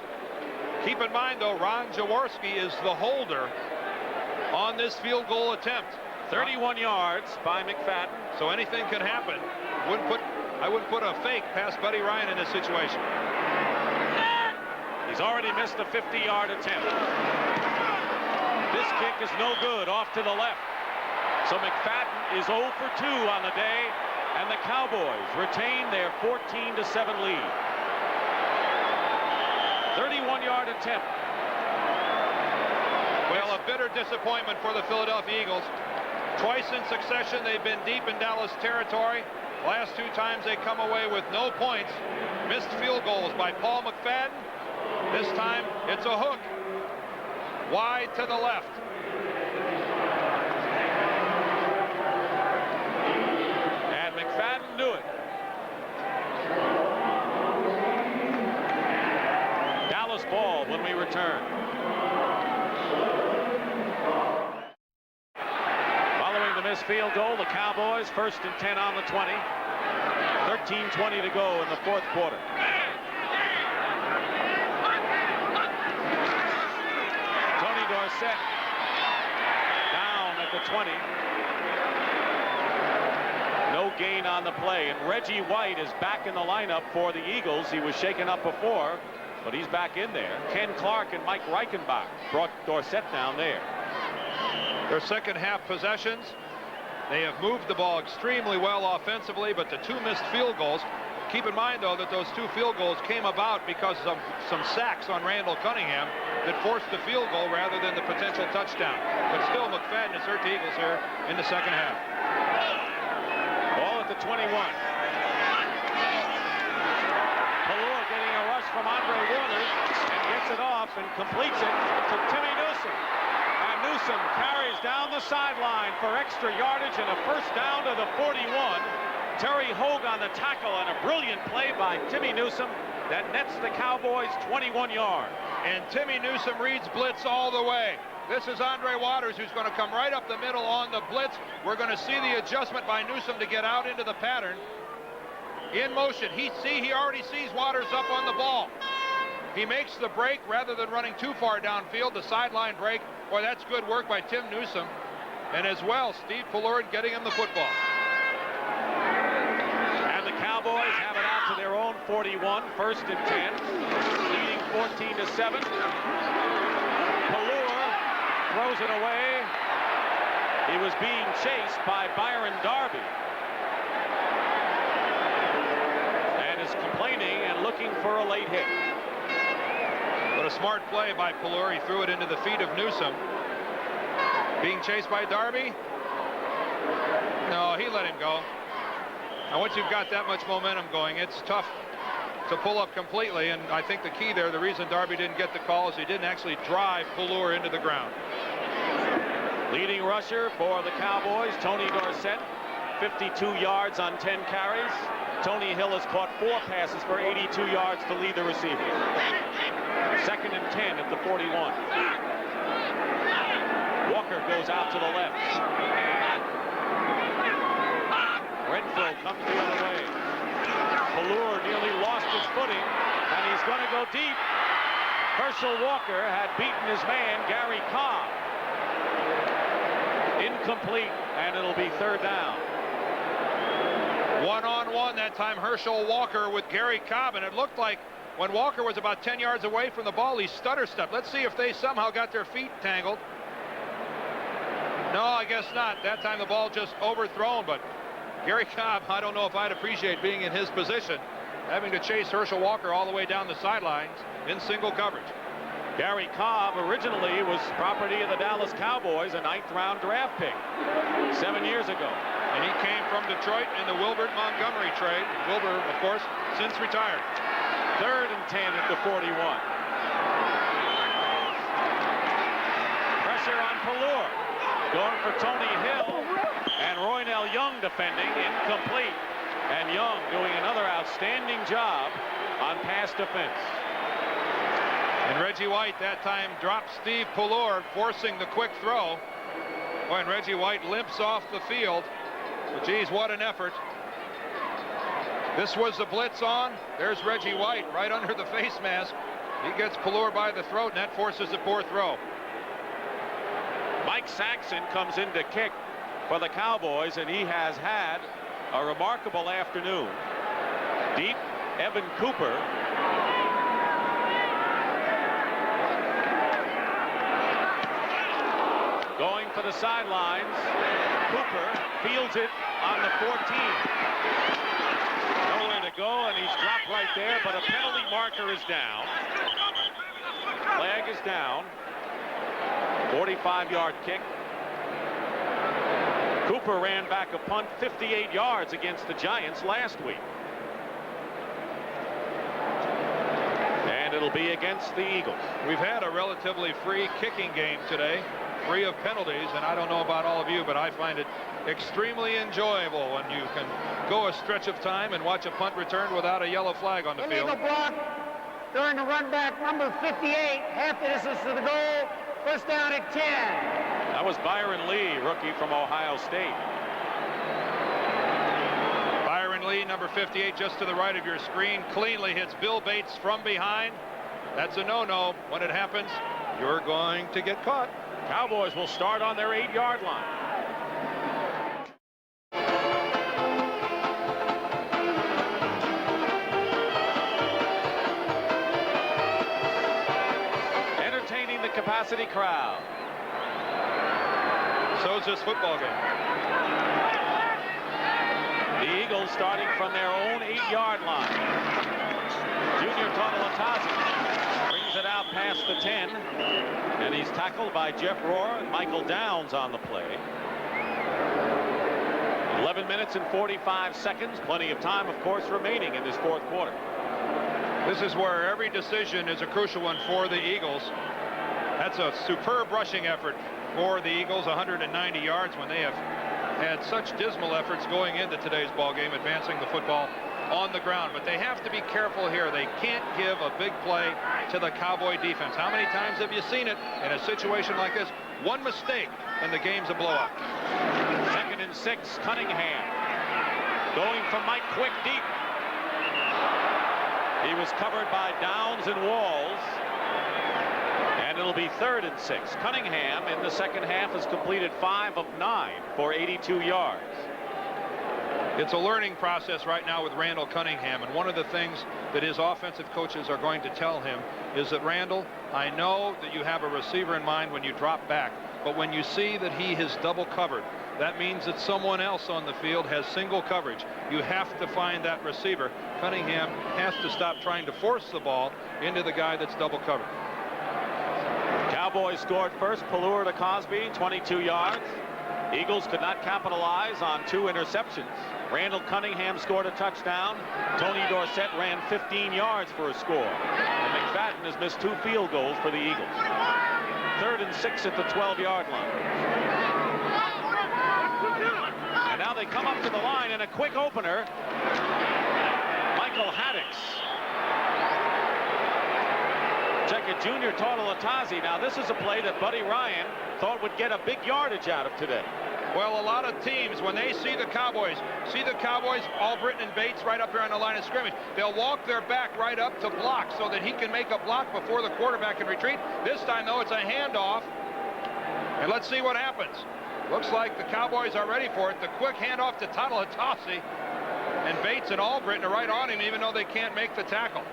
Keep in mind, though, Ron Jaworski is the holder on this field goal attempt. 31 yards by McFadden. So anything can happen. I wouldn't put a fake past Buddy Ryan in this situation. He's already missed a 50-yard attempt. This kick is no good, off to the left. So McFadden is 0 for 2 on the day, and the Cowboys retain their 14-7 lead. 31-yard attempt. Well, a bitter disappointment for the Philadelphia Eagles. Twice in succession, they've been deep in Dallas territory. Last 2 times they come away with no points. Missed field goals by Paul McFadden. This time it's a hook. Wide to the left. And McFadden knew it. Dallas ball when we return. Following the missed field goal, the Cowboys 1st and 10 on the 20. 13:20 to go in the 4th quarter. Tony Dorsett down at the 20. No gain on the play, and Reggie White is back in the lineup for the Eagles. He was shaken up before, but he's back in there. Ken Clark and Mike Reichenbach brought Dorsett down there. Their second half possessions, they have moved the ball extremely well offensively, but the 2 missed field goals. Keep in mind, though, that those 2 field goals came about because of some sacks on Randall Cunningham that forced the field goal rather than the potential touchdown. But still, McFadden has hurt the Eagles here in the second half. Ball at the 21. Pelor getting a rush from Andre Warner and gets it off and completes it to Timmy Newsom. And Newsom carries down the sideline for extra yardage and a 1st down to the 41. Terry Hogue on the tackle, and a brilliant play by Timmy Newsom that nets the Cowboys 21 yards. And Timmy Newsom reads blitz all the way. This is Andre Waters, who's going to come right up the middle on the blitz. We're going to see the adjustment by Newsom to get out into the pattern. In motion. He already sees Waters up on the ball. He makes the break rather than running too far downfield. The sideline break. Boy, that's good work by Tim Newsom. And as well, Steve Pelor getting him the football. And the Cowboys have it out to their own 41, 1st and 10, leading 14-7. Pelor throws it away. He was being chased by Byron Darby and is complaining and looking for a late hit. But a smart play by Pelor. He threw it into the feet of Newsom. Being chased by Darby. No, he let him go. Now, once you've got that much momentum going, it's tough to pull up completely. And I think the key there, the reason Darby didn't get the call, is he didn't actually drive Pelor into the ground. Leading rusher for the Cowboys, Tony Dorsett, 52 yards on 10 carries. Tony Hill has caught 4 passes for 82 yards to lead the receivers. 2nd and 10 at the 41. Walker goes out to the left. Renfro comes the other way. Pelor nearly lost his footing, and he's going to go deep. Herschel Walker had beaten his man, Gary Cobb. Incomplete, and it'll be 3rd down. One-on-one that time, Herschel Walker with Gary Cobb, and it looked like when Walker was about 10 yards away from the ball, he stutter-stepped. Let's see if they somehow got their feet tangled. No, I guess not. That time the ball just overthrown, but Gary Cobb, I don't know if I'd appreciate being in his position, having to chase Herschel Walker all the way down the sidelines in single coverage. Gary Cobb originally was property of the Dallas Cowboys, a 9th-round draft pick 7 years ago. And he came from Detroit in the Wilbert Montgomery trade. Wilbur, of course, since retired. 3rd and 10 at the 41. Pressure on Pallure. Going for Tony Hill. And Roynell Young defending. Incomplete. And Young doing another outstanding job on pass defense. And Reggie White that time dropped Steve Pallure, forcing the quick throw. Boy, and Reggie White limps off the field. But geez, what an effort. This was the blitz on. There's Reggie White right under the face mask. He gets Pallure by the throat, and that forces a poor throw. Mike Saxon comes in to kick for the Cowboys, and he has had a remarkable afternoon. Deep, Evan Cooper. Going for the sidelines. Cooper fields it on the 14. Nowhere to go, and he's dropped right there, but a penalty marker is down. Flag is down. 45-yard kick. Cooper ran back a punt 58 yards against the Giants last week. And it'll be against the Eagles. We've had a relatively free kicking game today, free of penalties, and I don't know about all of you, but I find it extremely enjoyable when you can go a stretch of time and watch a punt returned without a yellow flag on the field. Illegal block during the run back, number 58, half the distance to the goal, first down at 10. That was Byron Lee, rookie from Ohio State. Byron Lee, number 58, just to the right of your screen, cleanly hits Bill Bates from behind. That's a no-no. When it happens, you're going to get caught. Cowboys will start on their 8-yard line. Entertaining the capacity crowd. So is this football game. The Eagles starting from their own 8-yard line. Junior Totalatazi brings it out past the 10. And he's tackled by Jeff Rohr and Michael Downs on the play. 11 minutes and 45 seconds. Plenty of time, of course, remaining in this 4th quarter. This is where every decision is a crucial one for the Eagles. That's a superb rushing effort for the Eagles, 190 yards, when they have had such dismal efforts going into today's ball game, advancing the football on the ground. But they have to be careful here. They can't give a big play to the Cowboy defense. How many times have you seen it in a situation like this? One mistake and the game's a blowout. 2nd and 6, Cunningham going for Mike Quick deep. He was covered by Downs and Walls. And it'll be 3rd and 6. Cunningham in the second half has completed 5 of 9 for 82 yards. It's a learning process right now with Randall Cunningham, and one of the things that his offensive coaches are going to tell him is that, Randall, I know that you have a receiver in mind when you drop back, but when you see that he is double covered, that means that someone else on the field has single coverage. You have to find that receiver. Cunningham has to stop trying to force the ball into the guy that's double covered. Cowboys scored first. Pallure to Cosby, 22 yards. Eagles could not capitalize on 2 interceptions. Randall Cunningham scored a touchdown. Tony Dorsett ran 15 yards for a score. And McFadden has missed 2 field goals for the Eagles. 3rd and 6 at the 12-yard line. And now they come up to the line, and a quick opener. Michael Haddix. Check it, Junior Totalatazi. Now this is a play that Buddy Ryan thought would get a big yardage out of today. Well, a lot of teams, when they see the Cowboys, Albritton and Bates right up there on the line of scrimmage, they'll walk their back right up to block so that he can make a block before the quarterback can retreat. This time, though, it's a handoff. And let's see what happens. Looks like the Cowboys are ready for it. The quick handoff to Totalatazi. And Bates and Albritton are right on him, even though they can't make the tackle.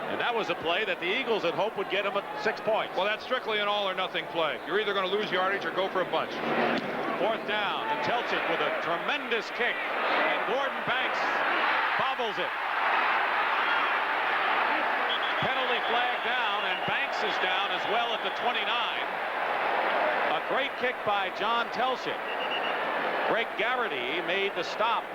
And that was a play that the Eagles had hoped would get him at 6 points. Well, that's strictly an all-or-nothing play. You're either going to lose yardage or go for a bunch. 4th down, and Telchik with a tremendous kick, and Gordon Banks bobbles it. Penalty flag down, and Banks is down as well at the 29. A great kick by John Telchik. Greg Garrity made the stop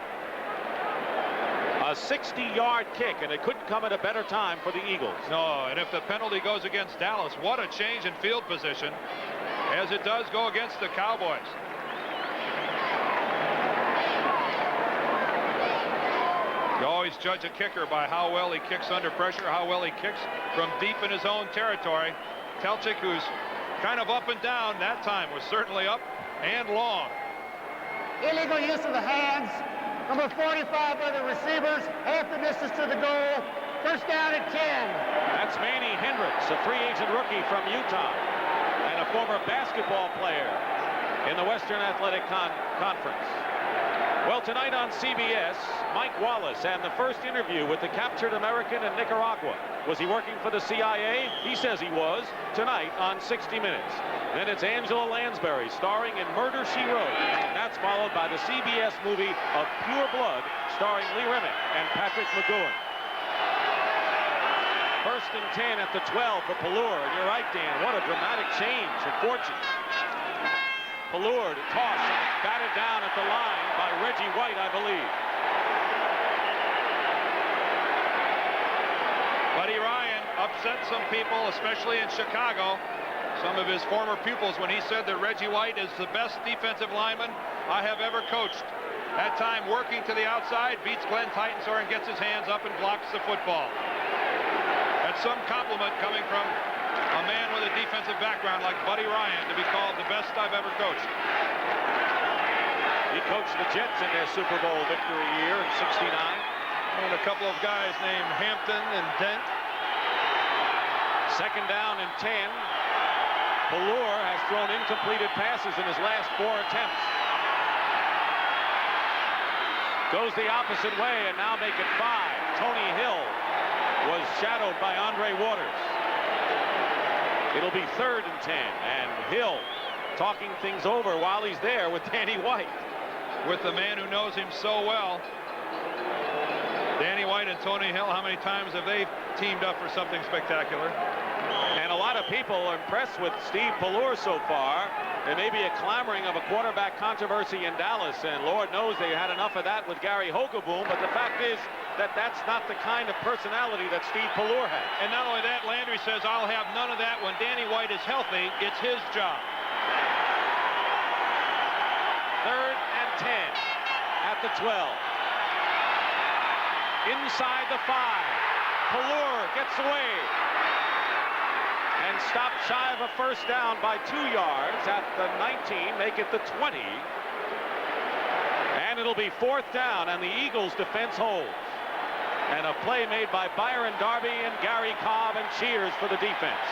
A 60-yard kick, and it couldn't come at a better time for the Eagles. No, and if the penalty goes against Dallas, what a change in field position, as it does go against the Cowboys. You always judge a kicker by how well he kicks under pressure, how well he kicks from deep in his own territory. Telchik, who's kind of up and down, that time was certainly up and long. Illegal use of the hands. Number 45 by the receivers. Half the distance to the goal. First down at 10. That's Manny Hendricks, a free agent rookie from Utah and a former basketball player in the Western Athletic Conference. Well, tonight on CBS, Mike Wallace and the first interview with the captured American in Nicaragua. Was he working for the CIA? He says he was. Tonight on 60 Minutes. Then it's Angela Lansbury starring in Murder, She Wrote. That's followed by the CBS movie of Pure Blood starring Lee Remick and Patrick McGowan. First and 10 at the 12 for Pallure. And you're right, Dan. What a dramatic change of fortune. Pallure to toss and it's batted down at the line by Reggie White, I believe. Buddy Ryan upset some people, especially in Chicago. Some of his former pupils when he said that Reggie White is the best defensive lineman I have ever coached. That time working to the outside, beats Glenn Titensor and gets his hands up and blocks the football. That's some compliment coming from a man with a defensive background like Buddy Ryan to be called the best I've ever coached. He coached the Jets in their Super Bowl victory year in '69. And a couple of guys named Hampton and Dent. Second down and 10. Pallure has thrown incompleted passes in his last 4 attempts. Goes the opposite way and now make it 5. Tony Hill was shadowed by Andre Waters. It'll be 3rd and 10, and Hill talking things over while he's there with Danny White. With the man who knows him so well. Danny White and Tony Hill, how many times have they teamed up for something spectacular? And a lot of people are impressed with Steve Pallure so far. There may be a clamoring of a quarterback controversy in Dallas, and Lord knows they had enough of that with Gary Hogaboom, but the fact is that that's not the kind of personality that Steve Pallure has. And not only that, Landry says, I'll have none of that when Danny White is healthy. It's his job. 3rd and 10 at the 12. Inside the 5. Pallure gets away and stopped shy of a first down by 2 yards at the 19, make it the 20. And it'll be 4th down, and the Eagles defense holds. And a play made by Byron Darby and Gary Cobb, and cheers for the defense.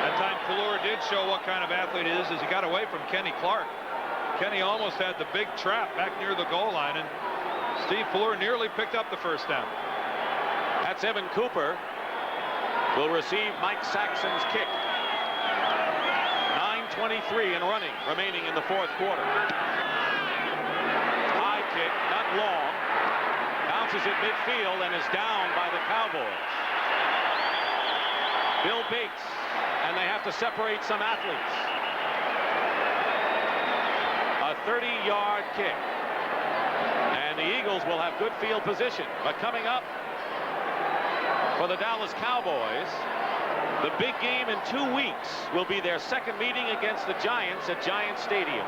That time Pallure did show what kind of athlete he is as he got away from Kenny Clark. Kenny almost had the big trap back near the goal line, and Steve Pallure nearly picked up the first down. That's Evan Cooper. Will receive Mike Saxon's kick. 9:23 and running remaining in the 4th quarter. High kick, not long. Bounces at midfield and is down by the Cowboys. Bill Bates, and they have to separate some athletes. A 30-yard kick. And the Eagles will have good field position. But coming up for the Dallas Cowboys, the big game in 2 weeks will be their second meeting against the Giants at Giants Stadium.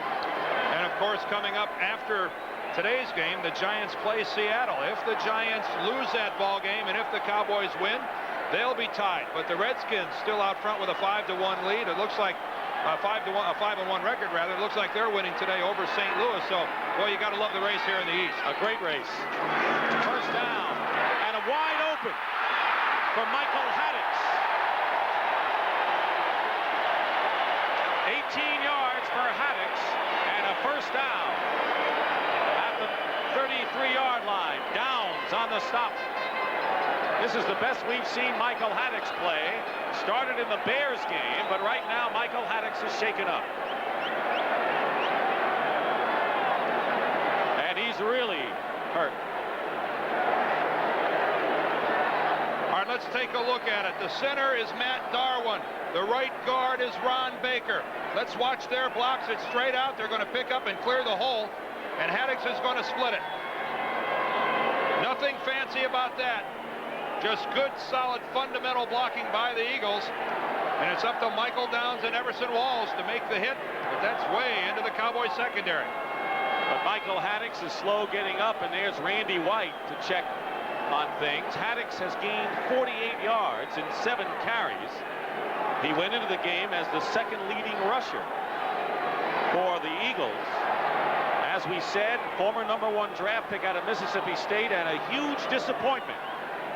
And of course, coming up after today's game, the Giants play Seattle. If the Giants lose that ball game and if the Cowboys win, they'll be tied. But the Redskins still out front with a 5-1 lead. It looks like a 5-1 record, rather. It looks like they're winning today over St. Louis. So, boy, you got to love the race here in the East. A great race. First down and a wide open for Michael Haddix. 18 yards for Haddix and a first down at the 33-yard line. Downs on the stop. This is the best we've seen Michael Haddix play. Started in the Bears game, but right now Michael Haddix is shaken up. And he's really hurt. All right, let's take a look at it. The center is Matt Darwin. The right guard is Ron Baker. Let's watch their blocks. It's straight out. They're going to pick up and clear the hole, and Haddix is going to split it. Nothing fancy about that. Just good, solid, fundamental blocking by the Eagles. And it's up to Michael Downs and Everson Walls to make the hit, but that's way into the Cowboys secondary. But Michael Haddix is slow getting up, and there's Randy White to check on things. Haddix has gained 48 yards in 7 carries. He went into the game as the second leading rusher for the Eagles. As we said, former #1 draft pick out of Mississippi State and a huge disappointment.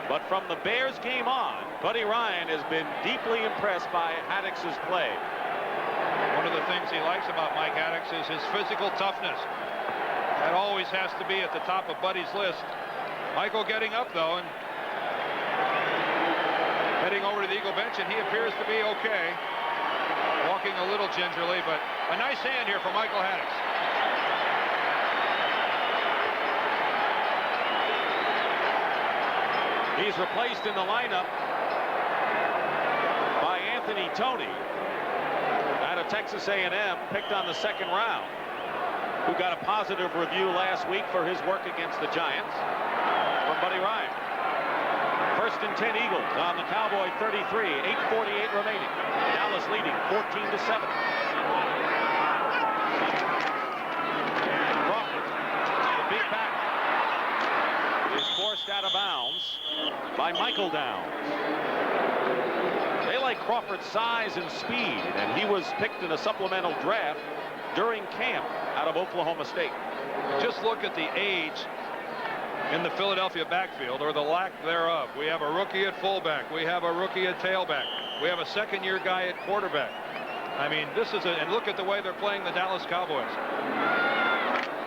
But from the Bears game on, Buddy Ryan has been deeply impressed by Haddix's play. One of the things he likes about Mike Haddix is his physical toughness. That always has to be at the top of Buddy's list. Michael getting up, though, and heading over to the Eagle bench, and he appears to be okay. Walking a little gingerly, but a nice hand here for Michael Haddix. He's replaced in the lineup by Anthony Toney out of Texas A&M, picked on the 2nd round, who got a positive review last week for his work against the Giants from Buddy Ryan. 1st and 10 Eagles on the Cowboy 33, 8:48 remaining. Dallas leading 14-7. Crawford, the big back, is forced out of bounds by Michael Downs. They like Crawford's size and speed, and he was picked in a supplemental draft during camp out of Oklahoma State. Just look at the age in the Philadelphia backfield, or the lack thereof. We have a rookie at fullback. We have a rookie at tailback. We have a second-year guy at quarterback. I mean, this is and look at the way they're playing the Dallas Cowboys.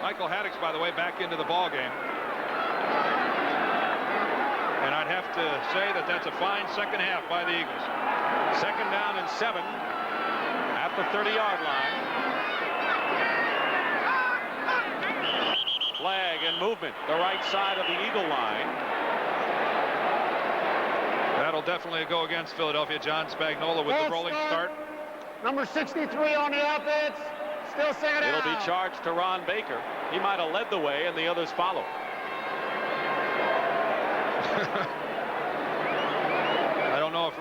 Michael Haddix, by the way, back into the ball game. And I'd have to say that that's a fine second half by the Eagles. 2nd down and 7 at the 30-yard line. Flag and movement, the right side of the Eagle line. That'll definitely go against Philadelphia. John Spagnuolo with the rolling start. Number 63 on the offense. Still singing out. It'll be charged to Ron Baker. He might have led the way, and the others follow. I don't know if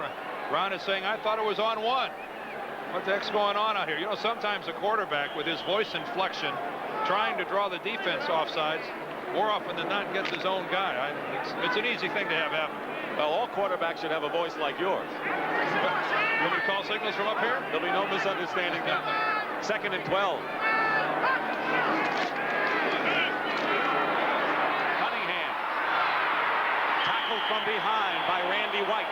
Ron is saying, I thought it was on 1. What the heck's going on out here? You know, sometimes a quarterback with his voice inflection trying to draw the defense offsides, more often than not gets his own guy. It's an easy thing to have happen. Well, all quarterbacks should have a voice like yours. You want me to call signals from up here? There'll be no misunderstanding then. 2nd and 12. Cunningham. Tackled from behind by Randy White.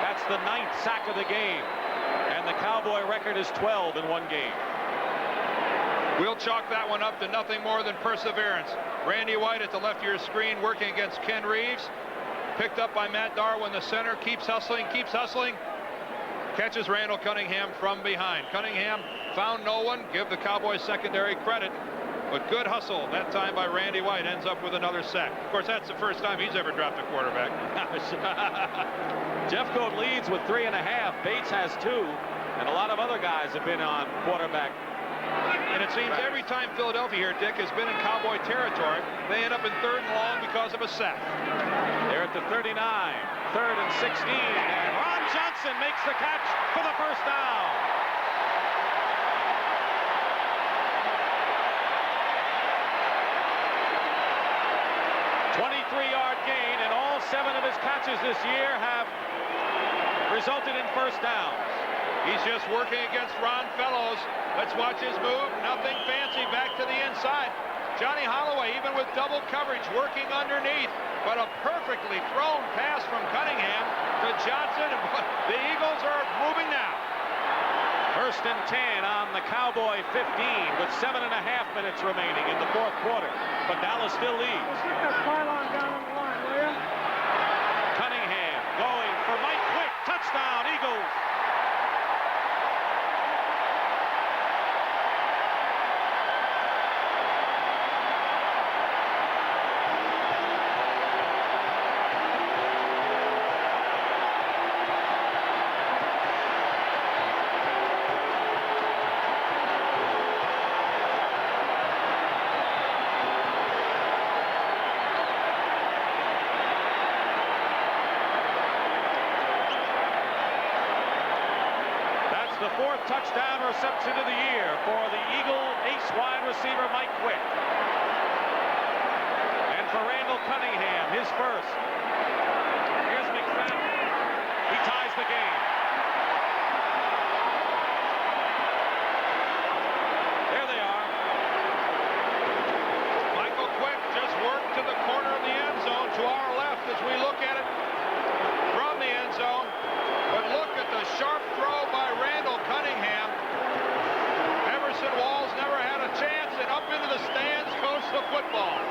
That's the 9th sack of the game. And the Cowboy record is 12 in 1 game. We'll chalk that one up to nothing more than perseverance. Randy White at the left of your screen working against Ken Reeves. Picked up by Matt Darwin, the center. Keeps hustling, keeps hustling. Catches Randall Cunningham from behind. Cunningham found no one. Give the Cowboys secondary credit. But good hustle that time by Randy White. Ends up with another sack. Of course, that's the first time he's ever dropped a quarterback. Jeffcoat leads with 3.5. Bates has 2. And a lot of other guys have been on quarterback. And it seems every time Philadelphia here, Dick, has been in Cowboy territory, they end up in 3rd and long because of a sack. They're at the 39, 3rd and 16, and Ron Johnson makes the catch for the 1st down. A 23-yard gain, and all 7 of his catches this year have resulted in 1st downs. He's just working against Ron Fellows. Let's watch his move. Nothing fancy. Back to the inside. Johnny Holloway, even with double coverage, working underneath. But a perfectly thrown pass from Cunningham to Johnson. The Eagles are moving now. 1st and 10 on the Cowboy 15 with 7.5 minutes remaining in the 4th quarter. But Dallas still leads. Cunningham going for Mike Quick. Touchdown, Eagles. the 4th touchdown reception of the year for the Eagle ace wide receiver Mike Quick. And for Randall Cunningham, his first. Here's McFadden. He ties the game. There they are. Michael Quick just worked to the corner of the end zone to our left as we look at it from the end zone. But look at the sharp throw by Randall Cunningham. Emerson Walls never had a chance, and up into the stands goes the football.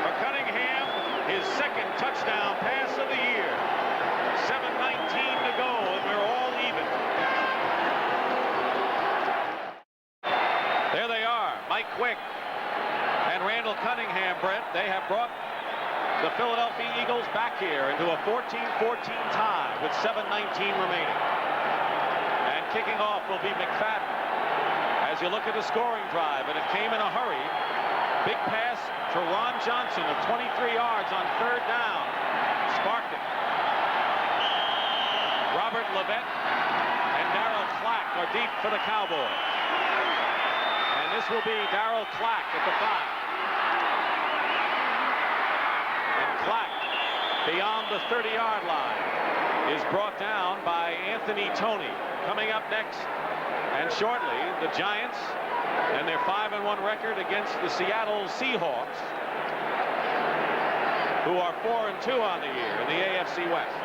For Cunningham, his 2nd touchdown pass of the year. 7:19 to go, and we're all even. There they are, Mike Quick and Randall Cunningham, Brent. They have brought the Philadelphia Eagles back here into a 14-14 tie with 7:19 remaining. And kicking off will be McFadden. As you look at the scoring drive, and it came in a hurry. Big pass to Ron Johnson of 23 yards on 3rd down. Sparked it. Robert Levette and Darrell Clack are deep for the Cowboys. And this will be Darrell Clack at the 5. Clack beyond the 30-yard line is brought down by Anthony Toney. Coming up next and shortly, the Giants and their 5-1 record against the Seattle Seahawks, who are 4-2 on the year in the AFC West.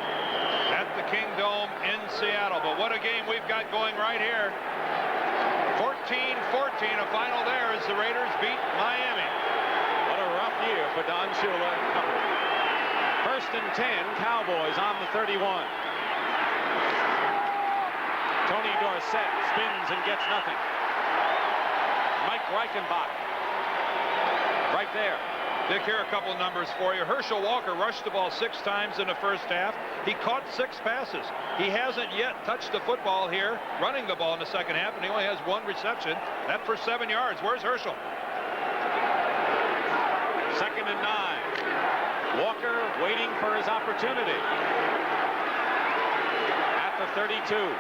At the Kingdome in Seattle. But what a game we've got going right here. 14-14, a final there as the Raiders beat Miami. What a rough year for Don Shula and company. 1st and 10, Cowboys on the 31. Tony Dorsett spins and gets nothing. Mike Reichenbach right there. Dick, here are a couple of numbers for you. Herschel Walker rushed the ball 6 times in the first half. He caught 6 passes. He hasn't yet touched the football here, running the ball in the second half, and he only has 1 reception. That for 7 yards. Where's Herschel? 2nd and 9. Walker waiting for his opportunity at the 32.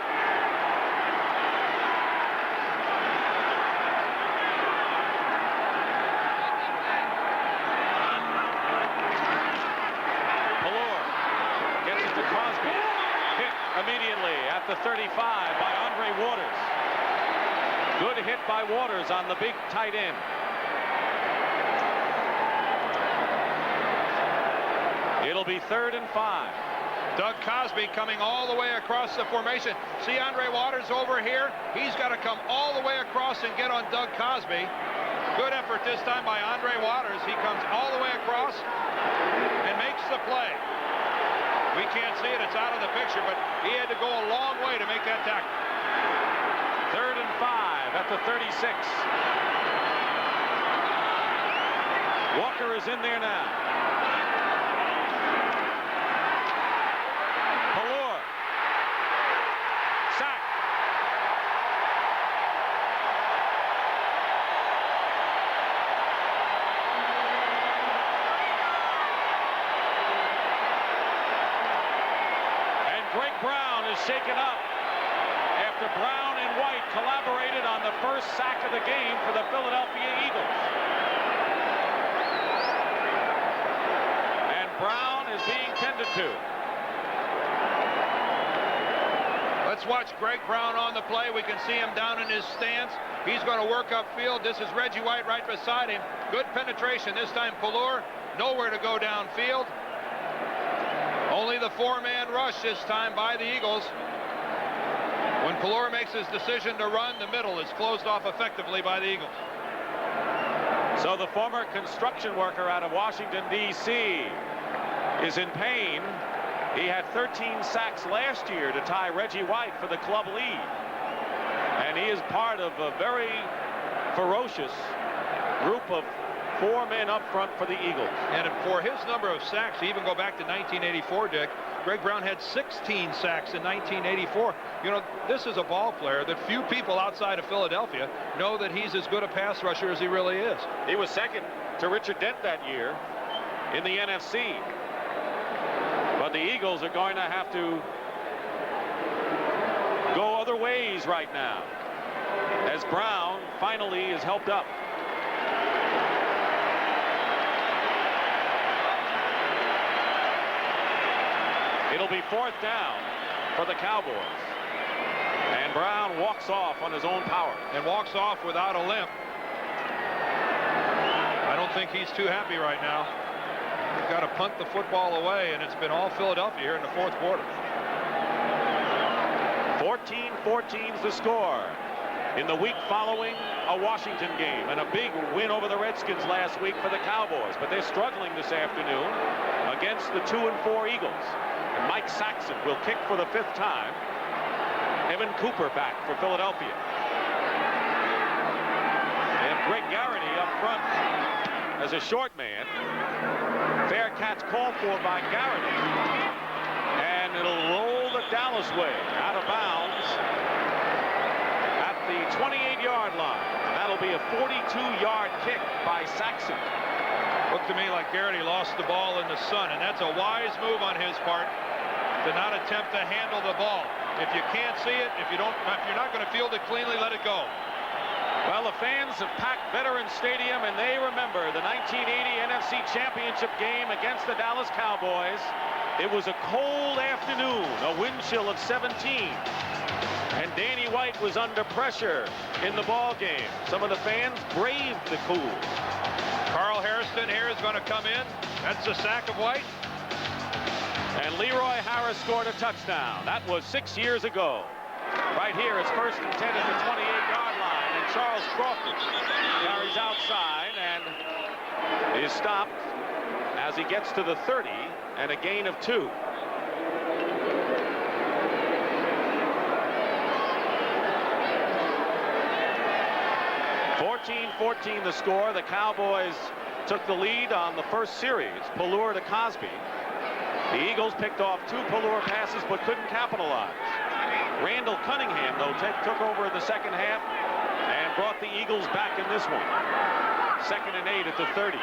Immediately at the 35 by Andre Waters. Good hit by Waters on the big tight end. It'll be 3rd and 5. Doug Cosby coming all the way across the formation. See Andre Waters over here? He's got to come all the way across and get on Doug Cosby. Good effort this time by Andre Waters. He comes all the way across and makes the play. We can't see it, it's out of the picture, but he had to go a long way to make that tackle. 3rd and 5 at the 36. Walker is in there now. Pallur. Sack. Greg Brown is shaken up after Brown and White collaborated on the first sack of the game for the Philadelphia Eagles. And Brown is being tended to. Let's watch Greg Brown on the play. We can see him down in his stance. He's going to work upfield. This is Reggie White right beside him. Good penetration. This time Pallur nowhere to go downfield. Only the 4-man rush this time by the Eagles. When Pallur makes his decision to run, the middle is closed off effectively by the Eagles. So the former construction worker out of Washington, D.C. is in pain. He had 13 sacks last year to tie Reggie White for the club lead. And he is part of a very ferocious group of 4 men up front for the Eagles. And for his number of sacks, you even go back to 1984, Dick, Greg Brown had 16 sacks in 1984. You know, this is a ball player that few people outside of Philadelphia know that he's as good a pass rusher as he really is. He was second to Richard Dent that year in the NFC. But the Eagles are going to have to go other ways right now, as Brown finally is helped up. It'll be 4th down for the Cowboys. And Brown walks off on his own power. And walks off without a limp. I don't think he's too happy right now. He's got to punt the football away, and it's been all Philadelphia here in the 4th quarter. 14-14's the score in the week following a Washington game and a big win over the Redskins last week for the Cowboys. But they're struggling this afternoon against the 2-4 Eagles. And Mike Saxon will kick for the 5th time. Evan Cooper back for Philadelphia. And Greg Garrity up front as a short man. Fair catch called for by Garrity. And it'll roll the Dallas way out of bounds at the 28-yard line. And that'll be a 42-yard kick by Saxon. Looked to me like Garrity lost the ball in the sun, and that's a wise move on his part to not attempt to handle the ball. If you can't see it, if you're not going to field it cleanly, let it go. Well, the fans have packed Veterans Stadium, and they remember the 1980 NFC Championship game against the Dallas Cowboys. It was a cold afternoon, a wind chill of 17, and Danny White was under pressure in the ball game. Some of the fans braved the cool. Carl Hairston here is going to come in. That's a sack of White. And Leroy Harris scored a touchdown. That was 6 years ago. Right here, it's 1st and 10 at the 28-yard line. And Charles Crawford carries outside and is stopped as he gets to the 30 and a gain of 2. (14-14) the score. The Cowboys took the lead on the first series. Pallure to Cosby. The Eagles picked off 2 Pallure passes but couldn't capitalize. Randall Cunningham, though, took over in the second half and brought the Eagles back in this one. 2nd and 8 at the 30.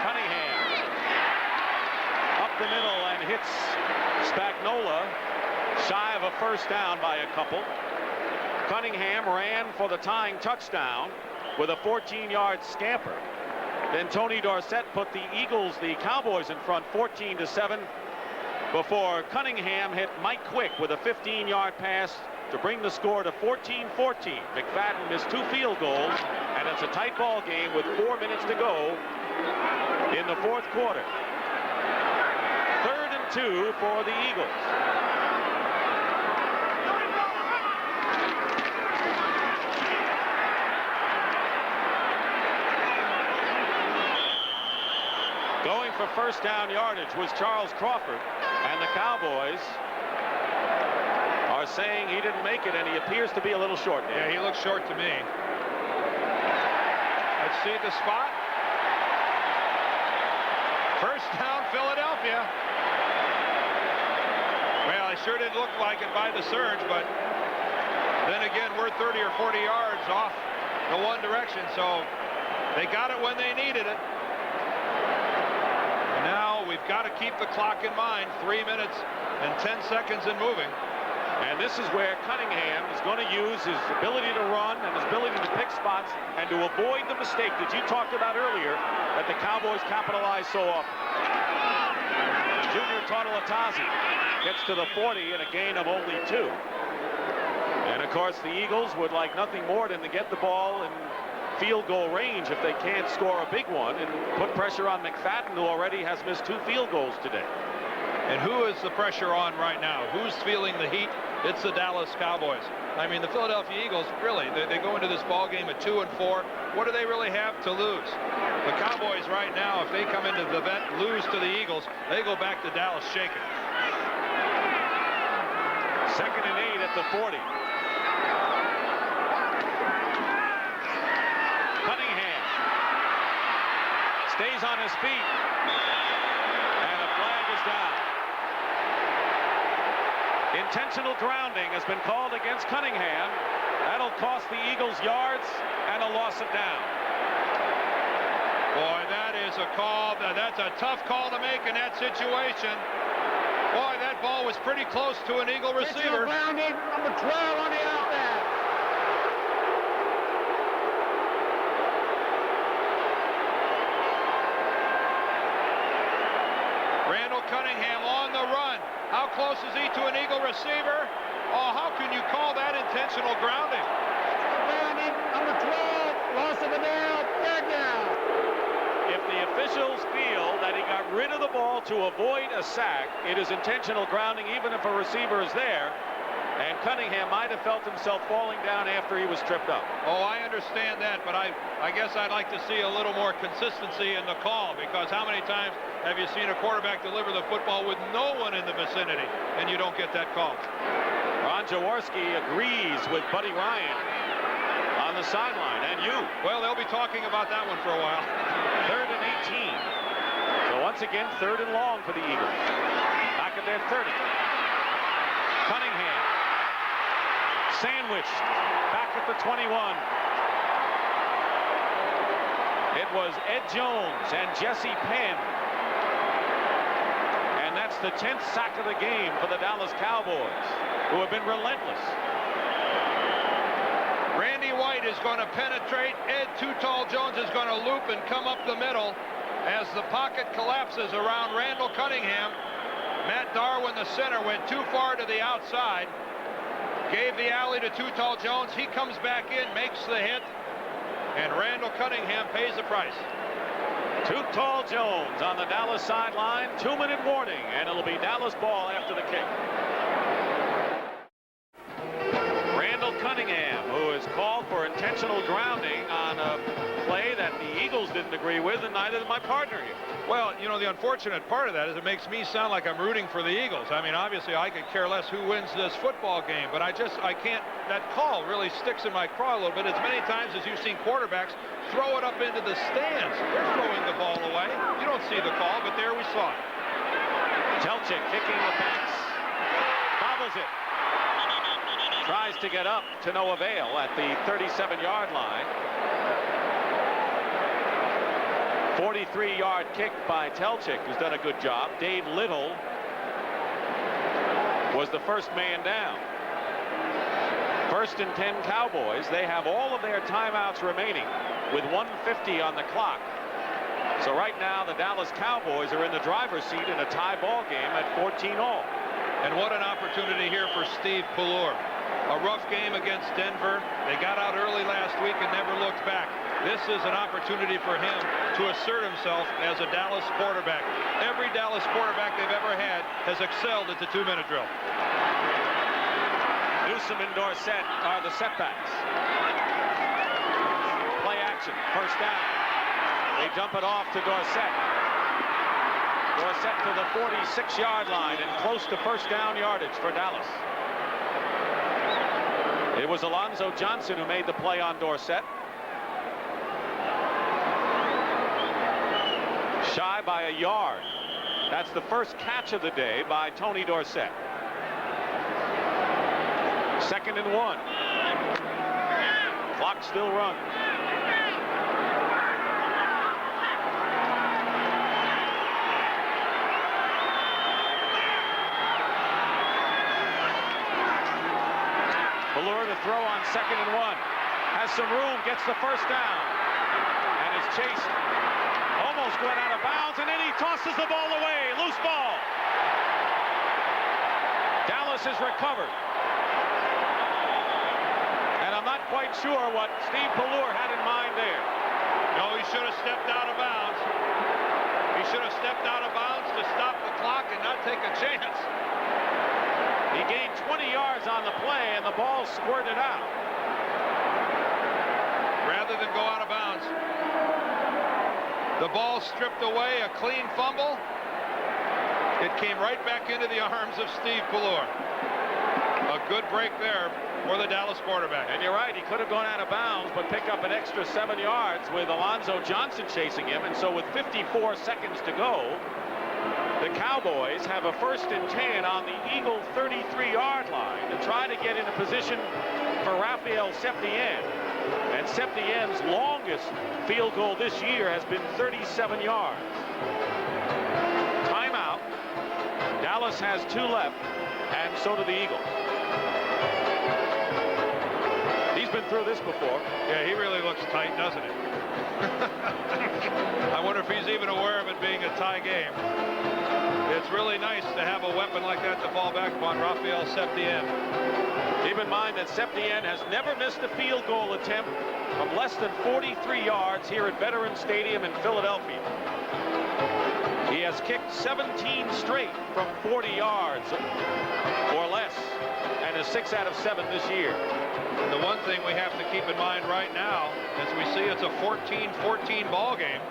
Cunningham up the middle and hits Spagnola shy of a 1st down by a couple. Cunningham ran for the tying touchdown with a 14-yard scamper. Then Tony Dorsett put the Cowboys in front 14-7 before Cunningham hit Mike Quick with a 15-yard pass to bring the score to 14-14. McFadden missed 2 field goals, and it's a tight ball game with 4 minutes to go in the 4th quarter. 3rd and 2 for the Eagles. Going for 1st down yardage was Charles Crawford, and the Cowboys are saying he didn't make it, and he appears to be a little short. Yeah, he looks short to me. Let's see the spot. 1st down, Philadelphia. Well, it sure didn't look like it by the surge, but then again, we're 30 or 40 yards off the one direction, so they got it when they needed it. Now we've got to keep the clock in mind. 3 minutes and 10 seconds and moving. And this is where Cunningham is going to use his ability to run and his ability to pick spots and to avoid the mistake that you talked about earlier that the Cowboys capitalize so often. Junior Tautalatasi gets to the 40 and a gain of only 2. And of course the Eagles would like nothing more than to get the ball in field goal range if they can't score a big one and put pressure on McFadden, who already has missed 2 field goals today. And who is the pressure on right now? Who's feeling the heat? It's the Dallas Cowboys. I mean, the Philadelphia Eagles, really, they go into this ball game at 2-4. What do they really have to lose? The Cowboys right now, if they come into the event, lose to the Eagles, they go back to Dallas shaking. 2nd and 8 at the 40. Cunningham stays on his feet, and a flag is down. Intentional grounding has been called against Cunningham. That'll cost the Eagles yards and a loss of down. Boy, that is a call. That's a tough call to make in that situation. Boy, that ball was pretty close to an Eagle receiver. Grounding, number 12 on the outback. Randall Cunningham on the run. How close is he to an Eagle receiver? Oh, how can you call that intentional grounding? Grounding, number 12, loss of the down, third down. If the officials feel that he got rid of the ball to avoid a sack, it is intentional grounding even if a receiver is there. And Cunningham might have felt himself falling down after he was tripped up. Oh, I understand that, but I guess I'd like to see a little more consistency in the call, because how many times have you seen a quarterback deliver the football with no one in the vicinity and you don't get that call? Ron Jaworski agrees with Buddy Ryan on the sideline, and you. Well, they'll be talking about that one for a while. 3rd and 18. So once again, 3rd and long for the Eagles. Back at their 30. Cunningham. Sandwiched. Back at the 21. It was Ed Jones and Jesse Penn. And that's the 10th sack of the game for the Dallas Cowboys, who have been relentless. Randy White is going to penetrate. Ed Too Tall Jones is going to loop and come up the middle as the pocket collapses around Randall Cunningham. Matt Darwin, the center, went too far to the outside. Gave the alley to Too Tall Jones. He comes back in, makes the hit, and Randall Cunningham pays the price. Too Tall Jones on the Dallas sideline. 2-minute warning, and it'll be Dallas ball after the kick. Randall Cunningham, who is called for intentional grounding on a play that the Eagles didn't agree with, and neither did my partner here. Well, you know, the unfortunate part of that is it makes me sound like I'm rooting for the Eagles. I mean, obviously, I could care less who wins this football game, but I can't, that call really sticks in my craw a little bit. As many times as you've seen quarterbacks throw it up into the stands. They're throwing the ball away. You don't see the call, but there we saw it. Telchik kicking the pass. Bobbles it. Tries to get up to no avail at the 37-yard line. 43-yard kick by Telchik, who's done a good job. Dave Little was the first man down. 1st and 10 Cowboys. They have all of their timeouts remaining with 1:50 on the clock. So right now the Dallas Cowboys are in the driver's seat in a tie ball game at 14-all. And what an opportunity here for Steve Pullour. A rough game against Denver. They got out early last week and never looked back. This is an opportunity for him to assert himself as a Dallas quarterback. Every Dallas quarterback they've ever had has excelled at the 2-minute drill. Newsome and Dorsett are the setbacks. Play action, 1st down. They dump it off to Dorsett. Dorsett to the 46-yard line and close to 1st down yardage for Dallas. It was Alonzo Johnson who made the play on Dorsett. Shy by a yard. That's the first catch of the day by Tony Dorsett. 2nd and 1. Clock still run. Pullour to throw on 2nd and 1. Has some room, gets the 1st down. And is chased. Almost went out of bounds, and then he tosses the ball away. Loose ball. Dallas has recovered. And I'm not quite sure what Steve Pullour had in mind there. No, he should have stepped out of bounds. He should have stepped out of bounds to stop the clock and not take a chance. He gained 20 yards on the play, and the ball squirted out. Rather than go out of bounds. The ball stripped away, a clean fumble. It came right back into the arms of Steve Pullour. A good break there for the Dallas quarterback. And you're right, he could have gone out of bounds, but picked up an extra 7 yards with Alonzo Johnson chasing him. And so with 54 seconds to go, the Cowboys have a 1st and 10 on the Eagle 33-yard line to try to get in a position for Rafael Septien. And Septien's longest field goal this year has been 37 yards. Timeout. Dallas has 2 left, and so do the Eagles. He's been through this before. Yeah, he really looks tight, doesn't he? I wonder if he's even aware of it being a tie game. It's really nice to have a weapon like that to fall back upon. Rafael Septien. Keep in mind that Septien has never missed a field goal attempt from less than 43 yards here at Veterans Stadium in Philadelphia. He has kicked 17 straight from 40 yards or less, and is 6 out of 7 this year. And the one thing we have to keep in mind right now, as we see it's a 14-14 ball game,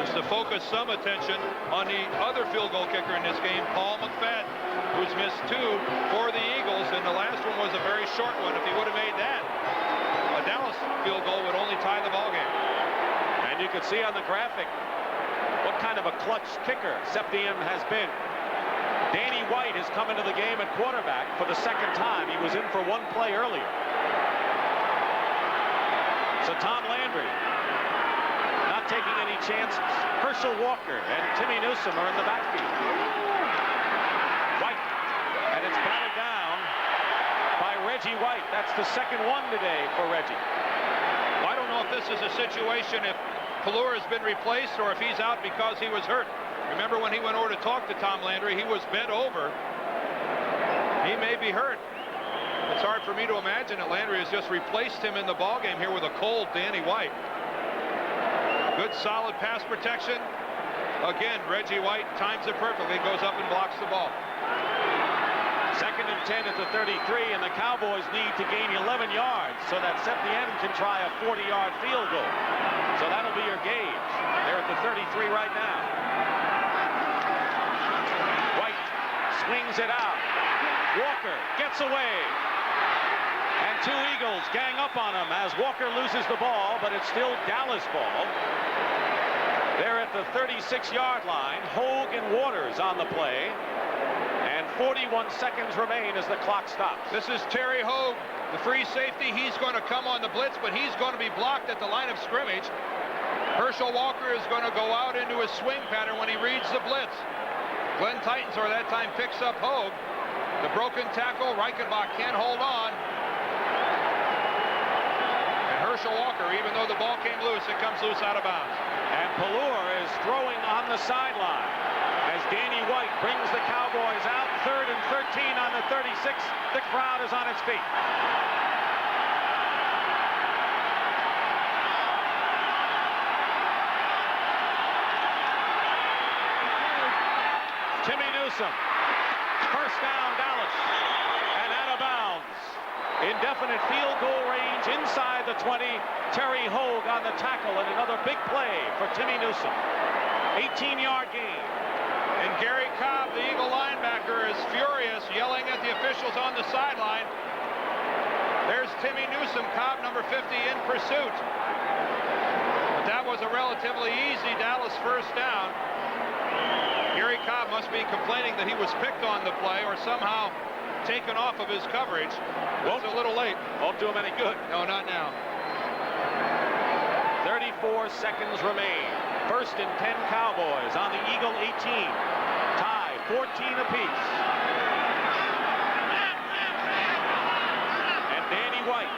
is to focus some attention on the other field goal kicker in this game, Paul McFadden, who's missed 2 for the Eagles, and the last one was a very short one. If he would have made that, a Dallas field goal would only tie the ball game. And you can see on the graphic what kind of a clutch kicker Septien has been. Danny White has come into the game at quarterback for the 2nd time. He was in for 1 play earlier. So Tom Landry not taking any chances. Herschel Walker and Timmy Newsome are in the backfield. White, and it's batted down by Reggie White. That's the 2nd one today for Reggie. Well, I don't know if this is a situation if Pelluer has been replaced or if he's out because he was hurt. Remember when he went over to talk to Tom Landry, he was bent over. He may be hurt. It's hard for me to imagine that Landry has just replaced him in the ballgame here with a cold Danny White. Good solid pass protection. Again, Reggie White times it perfectly, goes up and blocks the ball. 2nd and 10 at the 33, and the Cowboys need to gain 11 yards so that Septien can try a 40-yard field goal. So that'll be your gauge. They're at the 33 right now. White swings it out. Walker gets away. And 2 Eagles gang up on him as Walker loses the ball, but it's still Dallas ball. They're at the 36-yard line. Hogue and Waters on the play. And 41 seconds remain as the clock stops. This is Terry Hogue, the free safety. He's going to come on the blitz, but he's going to be blocked at the line of scrimmage. Herschel Walker is going to go out into his swing pattern when he reads the blitz. Glenn Titensor that time picks up Hogue. The broken tackle, Reichenbach can't hold on. And Herschel Walker, even though the ball came loose, it comes loose out of bounds. And Pelluer is throwing on the sideline as Danny White brings the Cowboys out. 3rd and 13 on the 36. The crowd is on its feet. Timmy Newsome. 1st down, Dallas. And out of bounds. Indefinite field goal range inside the 20. Terry Hogue on the tackle, and another big play for Timmy Newsome. 18-yard gain. And Gary Cobb, the Eagle linebacker, is furious, yelling at the officials on the sideline. There's Timmy Newsome, Cobb number 50, in pursuit. But that was a relatively easy Dallas 1st down. Gary Cobb must be complaining that he was picked on the play or somehow taken off of his coverage. It's a little late. Won't do him any good. No, not now. 34 seconds remain. 1st and 10 Cowboys on the Eagle 18. Tie 14 apiece. And Danny White,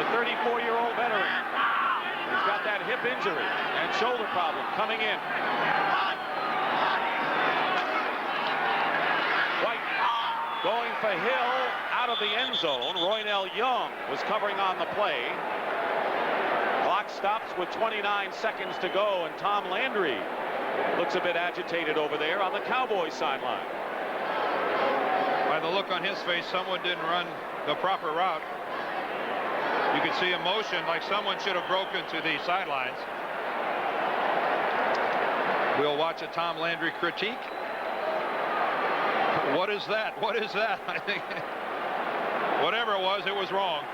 the 34-year-old veteran, has got that hip injury and shoulder problem coming in. White going for Hill out of the end zone. Roynell Young was covering on the play. Clock stops with 29 seconds to go, and Tom Landry looks a bit agitated over there on the Cowboys sideline. By the look on his face, someone didn't run the proper route. You could see emotion, like someone should have broken to the sidelines. We'll watch a Tom Landry critique. What is that? What is that? I think whatever it was wrong.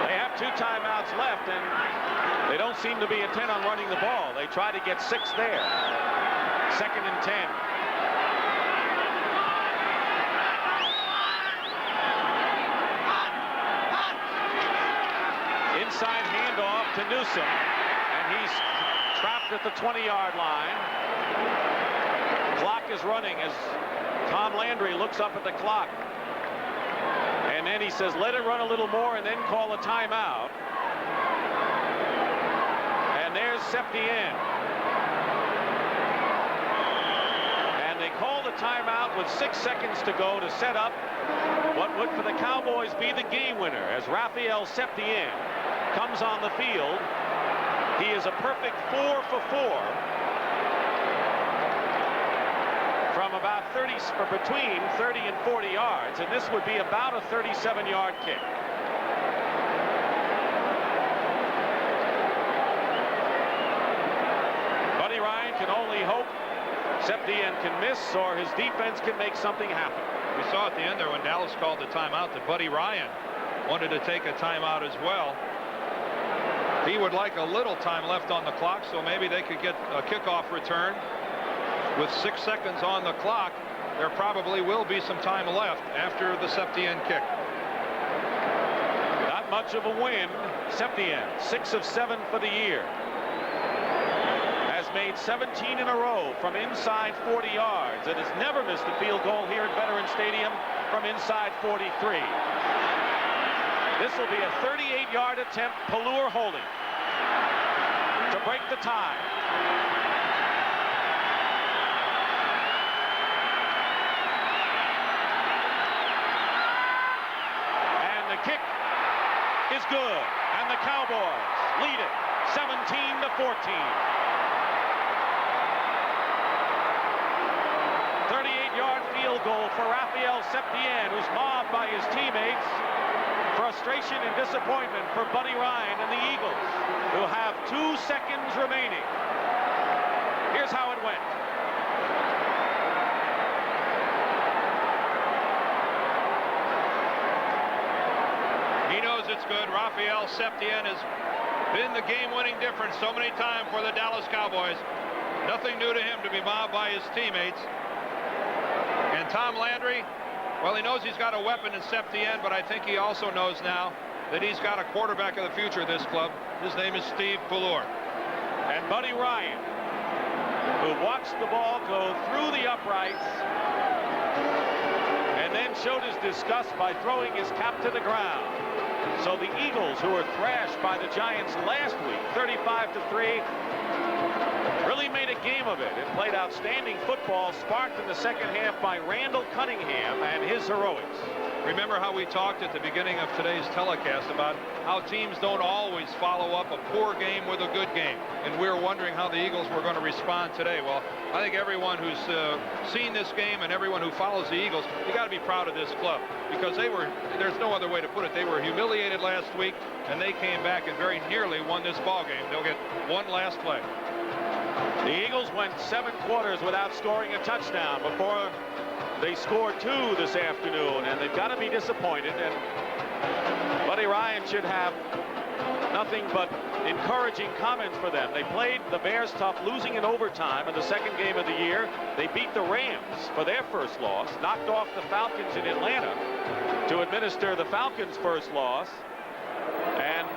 They have 2 timeouts left, and they don't seem to be intent on running the ball. They try to get 6 there. 2nd and 10. Inside handoff to Newsome, and he's trapped at the 20-yard line. Clock is running as Tom Landry looks up at the clock. And then he says, let it run a little more and then call a timeout. And there's Septien. And they call the timeout with 6 seconds to go to set up what would for the Cowboys be the game winner as Raphael Septien comes on the field. He is a perfect 4 for 4 from about 30, or between 30 and 40 yards, and this would be about a 37-yard kick. Buddy Ryan can only hope Septien can miss or his defense can make something happen. We saw at the end there when Dallas called the timeout that Buddy Ryan wanted to take a timeout as well. He would like a little time left on the clock, so maybe they could get a kickoff return. With 6 seconds on the clock, there probably will be some time left after the Septien kick. Not much of a win. Septien, 6 of 7 for the year. Has made 17 in a row from inside 40 yards and has never missed a field goal here at Veterans Stadium from inside 43. This will be a 38-yard attempt. Pallure holding to break the tie. And the kick is good, and the Cowboys lead it 17-14. 38-yard field goal for Raphael Septien, who's mobbed by his teammates. Frustration and disappointment for Buddy Ryan and the Eagles, who have 2 seconds remaining. Here's how it went. He knows it's good. Raphael Septien has been the game-winning difference so many times for the Dallas Cowboys. Nothing new to him to be mobbed by his teammates. And Tom Landry, well, he knows he's got a weapon in Septien, but I think he also knows now that he's got a quarterback of the future of this club. His name is Steve Pallure. And Buddy Ryan, who watched the ball go through the uprights and then showed his disgust by throwing his cap to the ground. So the Eagles, who were thrashed by the Giants last week, 35-3, really made a game of it and played outstanding football, sparked in the second half by Randall Cunningham and his heroics. Remember how we talked at the beginning of today's telecast about how teams don't always follow up a poor game with a good game, and we were wondering how the Eagles were going to respond today. Well, I think everyone who's seen this game and everyone who follows the Eagles, you got to be proud of this club, because there's no other way to put it, they were humiliated last week and they came back and very nearly won this ball game. They'll get one last play. The Eagles went 7 quarters without scoring a touchdown before they scored 2 this afternoon, and they've got to be disappointed. And Buddy Ryan should have nothing but encouraging comments for them. They played the Bears tough, losing in overtime in the second game of the year. They beat the Rams for their first loss, knocked off the Falcons in Atlanta to administer the Falcons' first loss, and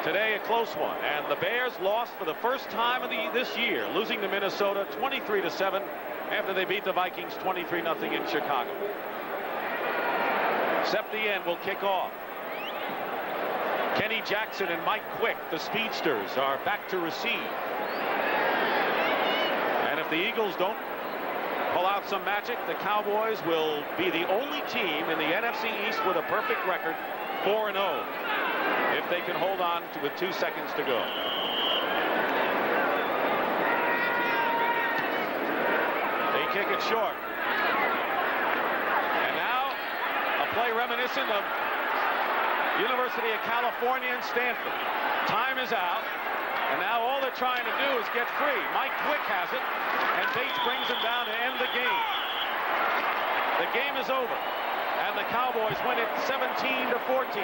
today a close one. And the Bears lost for the first time of this year, losing to Minnesota 23-7 after they beat the Vikings 23-0 in Chicago. Septien will kick off. Kenny Jackson and Mike Quick, the speedsters, are back to receive. And if the Eagles don't pull out some magic, the Cowboys will be the only team in the NFC East with a perfect record, 4-0, if they can hold on with 2 seconds to go. They kick it short. And now a play reminiscent of University of California and Stanford. Time is out, and now all they're trying to do is get free. Mike Quick has it, and Bates brings him down to end the game. The game is over, and the Cowboys win it 17-14.